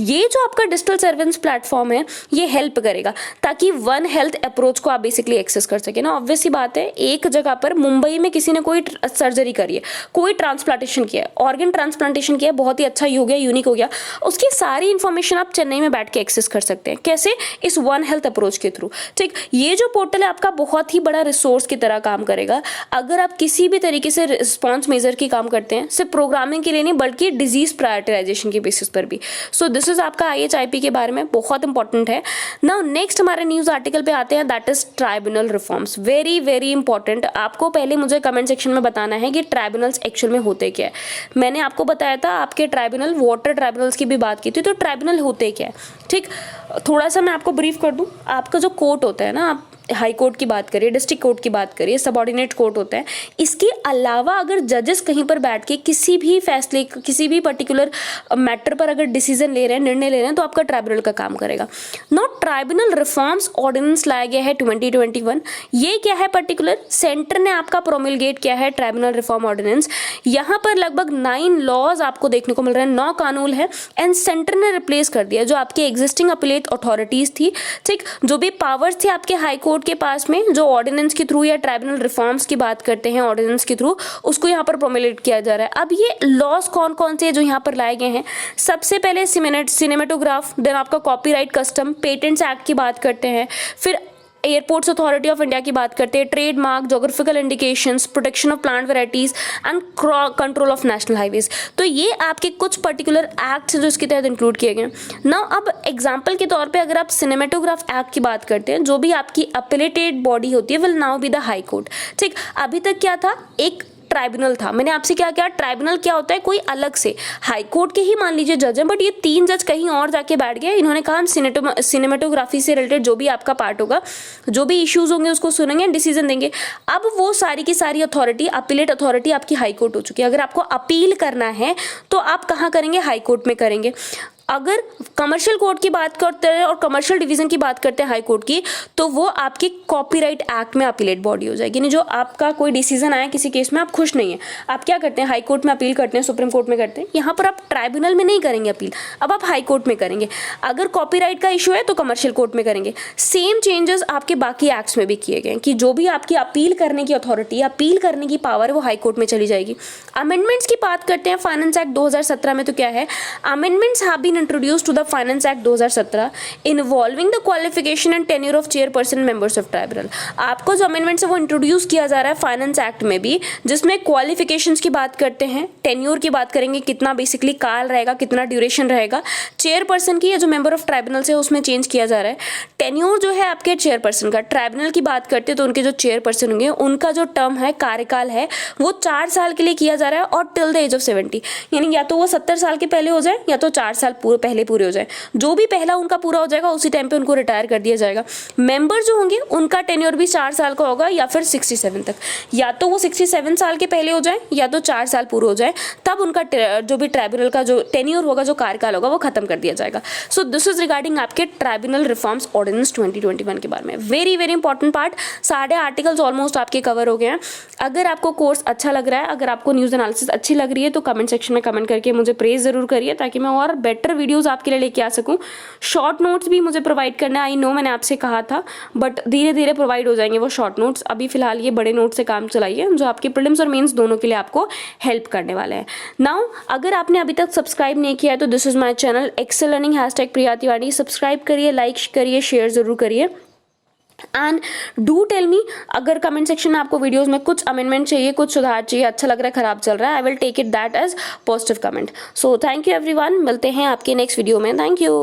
ये जो आपका डिजिटल सर्विलेंस प्लेटफॉर्म है ये हेल्प करेगा ताकि वन हेल्थ अप्रोच को आप बेसिकली एक्सेस कर सके ना। ऑब्वियस सी बात है, एक जगह पर मुंबई में किसी ने कोई सर्जरी करी है, कोई ट्रांसप्लांटेशन किया है, ऑर्गन ट्रांसप्लांटेशन किया है, बहुत ही अच्छा ही हो गया, यूनिक हो गया, उसकी सारी इंफॉर्मेशन आप चेन्नई में बैठ के एक्सेस कर सकते हैं। कैसे? इस वन हेल्थ अप्रोच के थ्रू। ठीक, ये जो पोर्टल है आपका बहुत ही बड़ा रिसोर्स की तरह काम करेगा। अगर आप किसी भी तरीके से रिस्पॉन्स मेजर की काम करते हैं, सिर्फ प्रोग्रामिंग के लिए नहीं बल्कि डिजीज प्रायोरिटाइजेशन के बेसिस पर भी। सो दिस इज आपका IHIP के बारे में बहुत इंपॉर्टेंट है। नाउ नेक्स्ट हमारे न्यूज आर्टिकल पे आते हैं, that is tribunal reforms. Very very important. आपको पहले मुझे कमेंट सेक्शन में बताना है कि ट्राइब्यूनल्स एक्चुअल में होते क्या है। मैंने आपको बताया था आपके ट्राइब्यूनल, वाटर ट्राइब्यूनल्स की भी बात की थी, तो ट्राइब्यूनल होते क्या है, ठीक, थोड़ा सा मैं आपको ब्रीफ कर दूं। आपका जो कोर्ट होता है ना, आप हाई कोर्ट की बात करिए, डिस्ट्रिक्ट कोर्ट की बात करिए, सबऑर्डिनेट कोर्ट होता है। इसके अलावा अगर जजेस कहीं पर बैठ के किसी भी फैसले, किसी भी पर्टिकुलर मैटर पर अगर डिसीजन ले रहे हैं, निर्णय ले रहे हैं, तो आपका ट्राइब्यूनल का काम करेगा। नो ट्राइब्यूनल रिफॉर्म्स ऑर्डिनेंस लाया गया है 2021। ये क्या है पर्टिकुलर? सेंटर ने आपका प्रोमलगेट किया है ट्राइब्यूनल रिफॉर्म ऑर्डिनेंस। यहाँ पर लगभग 9 लॉज आपको देखने को मिल रहे हैं, 9 कानून है, एंड सेंटर ने रिप्लेस कर दिया जो आपके एग्जिस्टिंग अपीलेट अथॉरिटीज थी। ठीक, जो भी पावर्स थे आपके हाई कोर्ट के पास में, जो ऑर्डिनेंस के थ्रू या ट्राइब्यूनल रिफॉर्म्स की बात करते हैं ऑर्डिनेंस के थ्रू, उसको यहाँ पर प्रोमलगेट किया जा रहा है। अब ये लॉज कौन कौन से जो यहाँ पर लाए गए हैं? सबसे पहले सिनेमेटोग्राफ, देन आपका कॉपीराइट कस्टम, पेटेंट्स एक्ट की बात करते हैं, फिर एयरपोर्ट्स अथॉरिटी ऑफ इंडिया की बात करते हैं, trademark, geographical indications, protection of plant varieties and control of national highways. तो ये आपके कुछ पर्टिकुलर एक्ट्स जो इसके तहत इंक्लूड किए गए। नाउ अब एग्जांपल के तौर पे अगर आप सिनेमेटोग्राफ एक्ट की बात करते हैं, जो भी आपकी अपीलेटेड बॉडी होती है will now be the high court. ठीक, अभी तक क्या था? एक ट्राइब्यूनल था। मैंने आपसे क्या किया, ट्राइब्यूनल क्या होता है? कोई अलग से हाई कोर्ट के ही मान लीजिए जज हैं, बट ये 3 जज कहीं और जाके बैठ गए। इन्होंने कहा हम सिनेमेटोग्राफी से रिलेटेड जो भी आपका पार्ट होगा, जो भी इश्यूज होंगे उसको सुनेंगे, डिसीजन देंगे। अब वो सारी की सारी अथॉरिटी, अपीलेट अथॉरिटी आपकी हाई कोर्ट हो चुकी है। अगर आपको अपील करना है तो आप कहाँ करेंगे? हाई कोर्ट में करेंगे। अगर कमर्शियल कोर्ट की बात करते हैं और कमर्शियल डिवीजन की बात करते हैं हाई कोर्ट की, तो वो आपके कॉपीराइट एक्ट में अपीलेट बॉडी हो जाएगी। यानी जो आपका कोई डिसीजन आया किसी केस में, आप खुश नहीं है, आप क्या करते हैं? हाई कोर्ट में अपील करते हैं, सुप्रीम कोर्ट में करते हैं। यहाँ पर आप ट्राइब्यूनल में नहीं करेंगे अपील, अब आप हाई कोर्ट में करेंगे। अगर कॉपीराइट का इशू है तो कमर्शियल कोर्ट में करेंगे। सेम चेंजेस आपके बाकी एक्ट्स में भी किए गए कि जो भी आपकी अपील करने की अथॉरिटी, अपील करने की पावर है, वो हाई कोर्ट में चली जाएगी। अमेंडमेंट्स की बात करते हैं फाइनेंस एक्ट 2017 में, तो क्या है? Amendments have been been introduce to the finance act 2017 involving the qualification and tenure of chairperson members of tribunal. आपको जो अमेंडमेंट्स है वो इंट्रोड्यूस किया जा रहा है फाइनेंस एक्ट में भी, जिसमें क्वालिफिकेशंस की बात करते हैं, टेन्योर की बात करेंगे, कितना बेसिकली काल रहेगा, कितना ड्यूरेशन रहेगा। चेयरपर्सन की, जो मेंबर ऑफ ट्राइब्यूनल से उसमें चेंज किया जा रहा है। टेन्योर जो है आपके चेयरपर्सन का, ट्राइब्यूनल की बात करते हैं तो उनके जो चेयरपर्सन होंगे उनका जो टर्म है, कार्यकाल है, वो 4 साल के लिए किया जा रहा है और टिल द एज ऑफ 70, यानी या तो वो 70 साल के पहले हो जाए या तो 4 साल पहले पूरे हो जाए। जो भी पहला उनका पूरा हो जाएगा उसी टाइम पे उनको रिटायर कर दिया जाएगा। मेंबर जो होंगे उनका टेन्योर भी 4 साल का होगा या फिर 67 तक, या तो वो 67 साल के पहले हो जाए या तो 4 साल पूरे हो जाए, तब उनका जो भी ट्राइब्यूनल का जो टेन्योर होगा, जो कार्यकाल होगा, वो खत्म कर दिया जाएगा। सो दिस इज रिगार्डिंग आपके ट्राइब्यूनल रिफॉर्म्स ऑर्डिनेंस 2021 के बारे में। वेरी वेरी इंपॉर्टेंट पार्ट, सारे आर्टिकल्स ऑलमोस्ट आपके कवर हो गए हैं। अगर आपको कोर्स अच्छा लग रहा है, अगर आपको न्यूज़ एनालिसिस अच्छी लग रही है तो कमेंट सेक्शन में कमेंट करके मुझे प्रेज जरूर करिए, ताकि मैं और बेटर वीडियोस आपके लिए लेके आ सकूं। शॉर्ट नोट्स भी मुझे प्रोवाइड करना है, आई नो मैंने आपसे कहा था, बट धीरे धीरे प्रोवाइड हो जाएंगे वो शॉर्ट नोट्स। अभी फिलहाल ये बड़े नोट से काम चलाइए, जो आपके प्रीलिम्स और मेंस दोनों के लिए आपको हेल्प करने वाले हैं। नाउ अगर आपने अभी तक सब्सक्राइब नहीं किया है तो this is my channel Excel learning #Priya Tiwari. Subscribe करिए, लाइक करिए, शेयर जरूर करिए। एंड डू टेल मी, अगर कमेंट सेक्शन में आपको वीडियोस में कुछ अमेंडमेंट चाहिए, कुछ सुधार चाहिए, अच्छा लग रहा है, खराब चल रहा है, I will take it that as positive comment. So thank you everyone, मिलते हैं आपके नेक्स्ट वीडियो में। Thank you.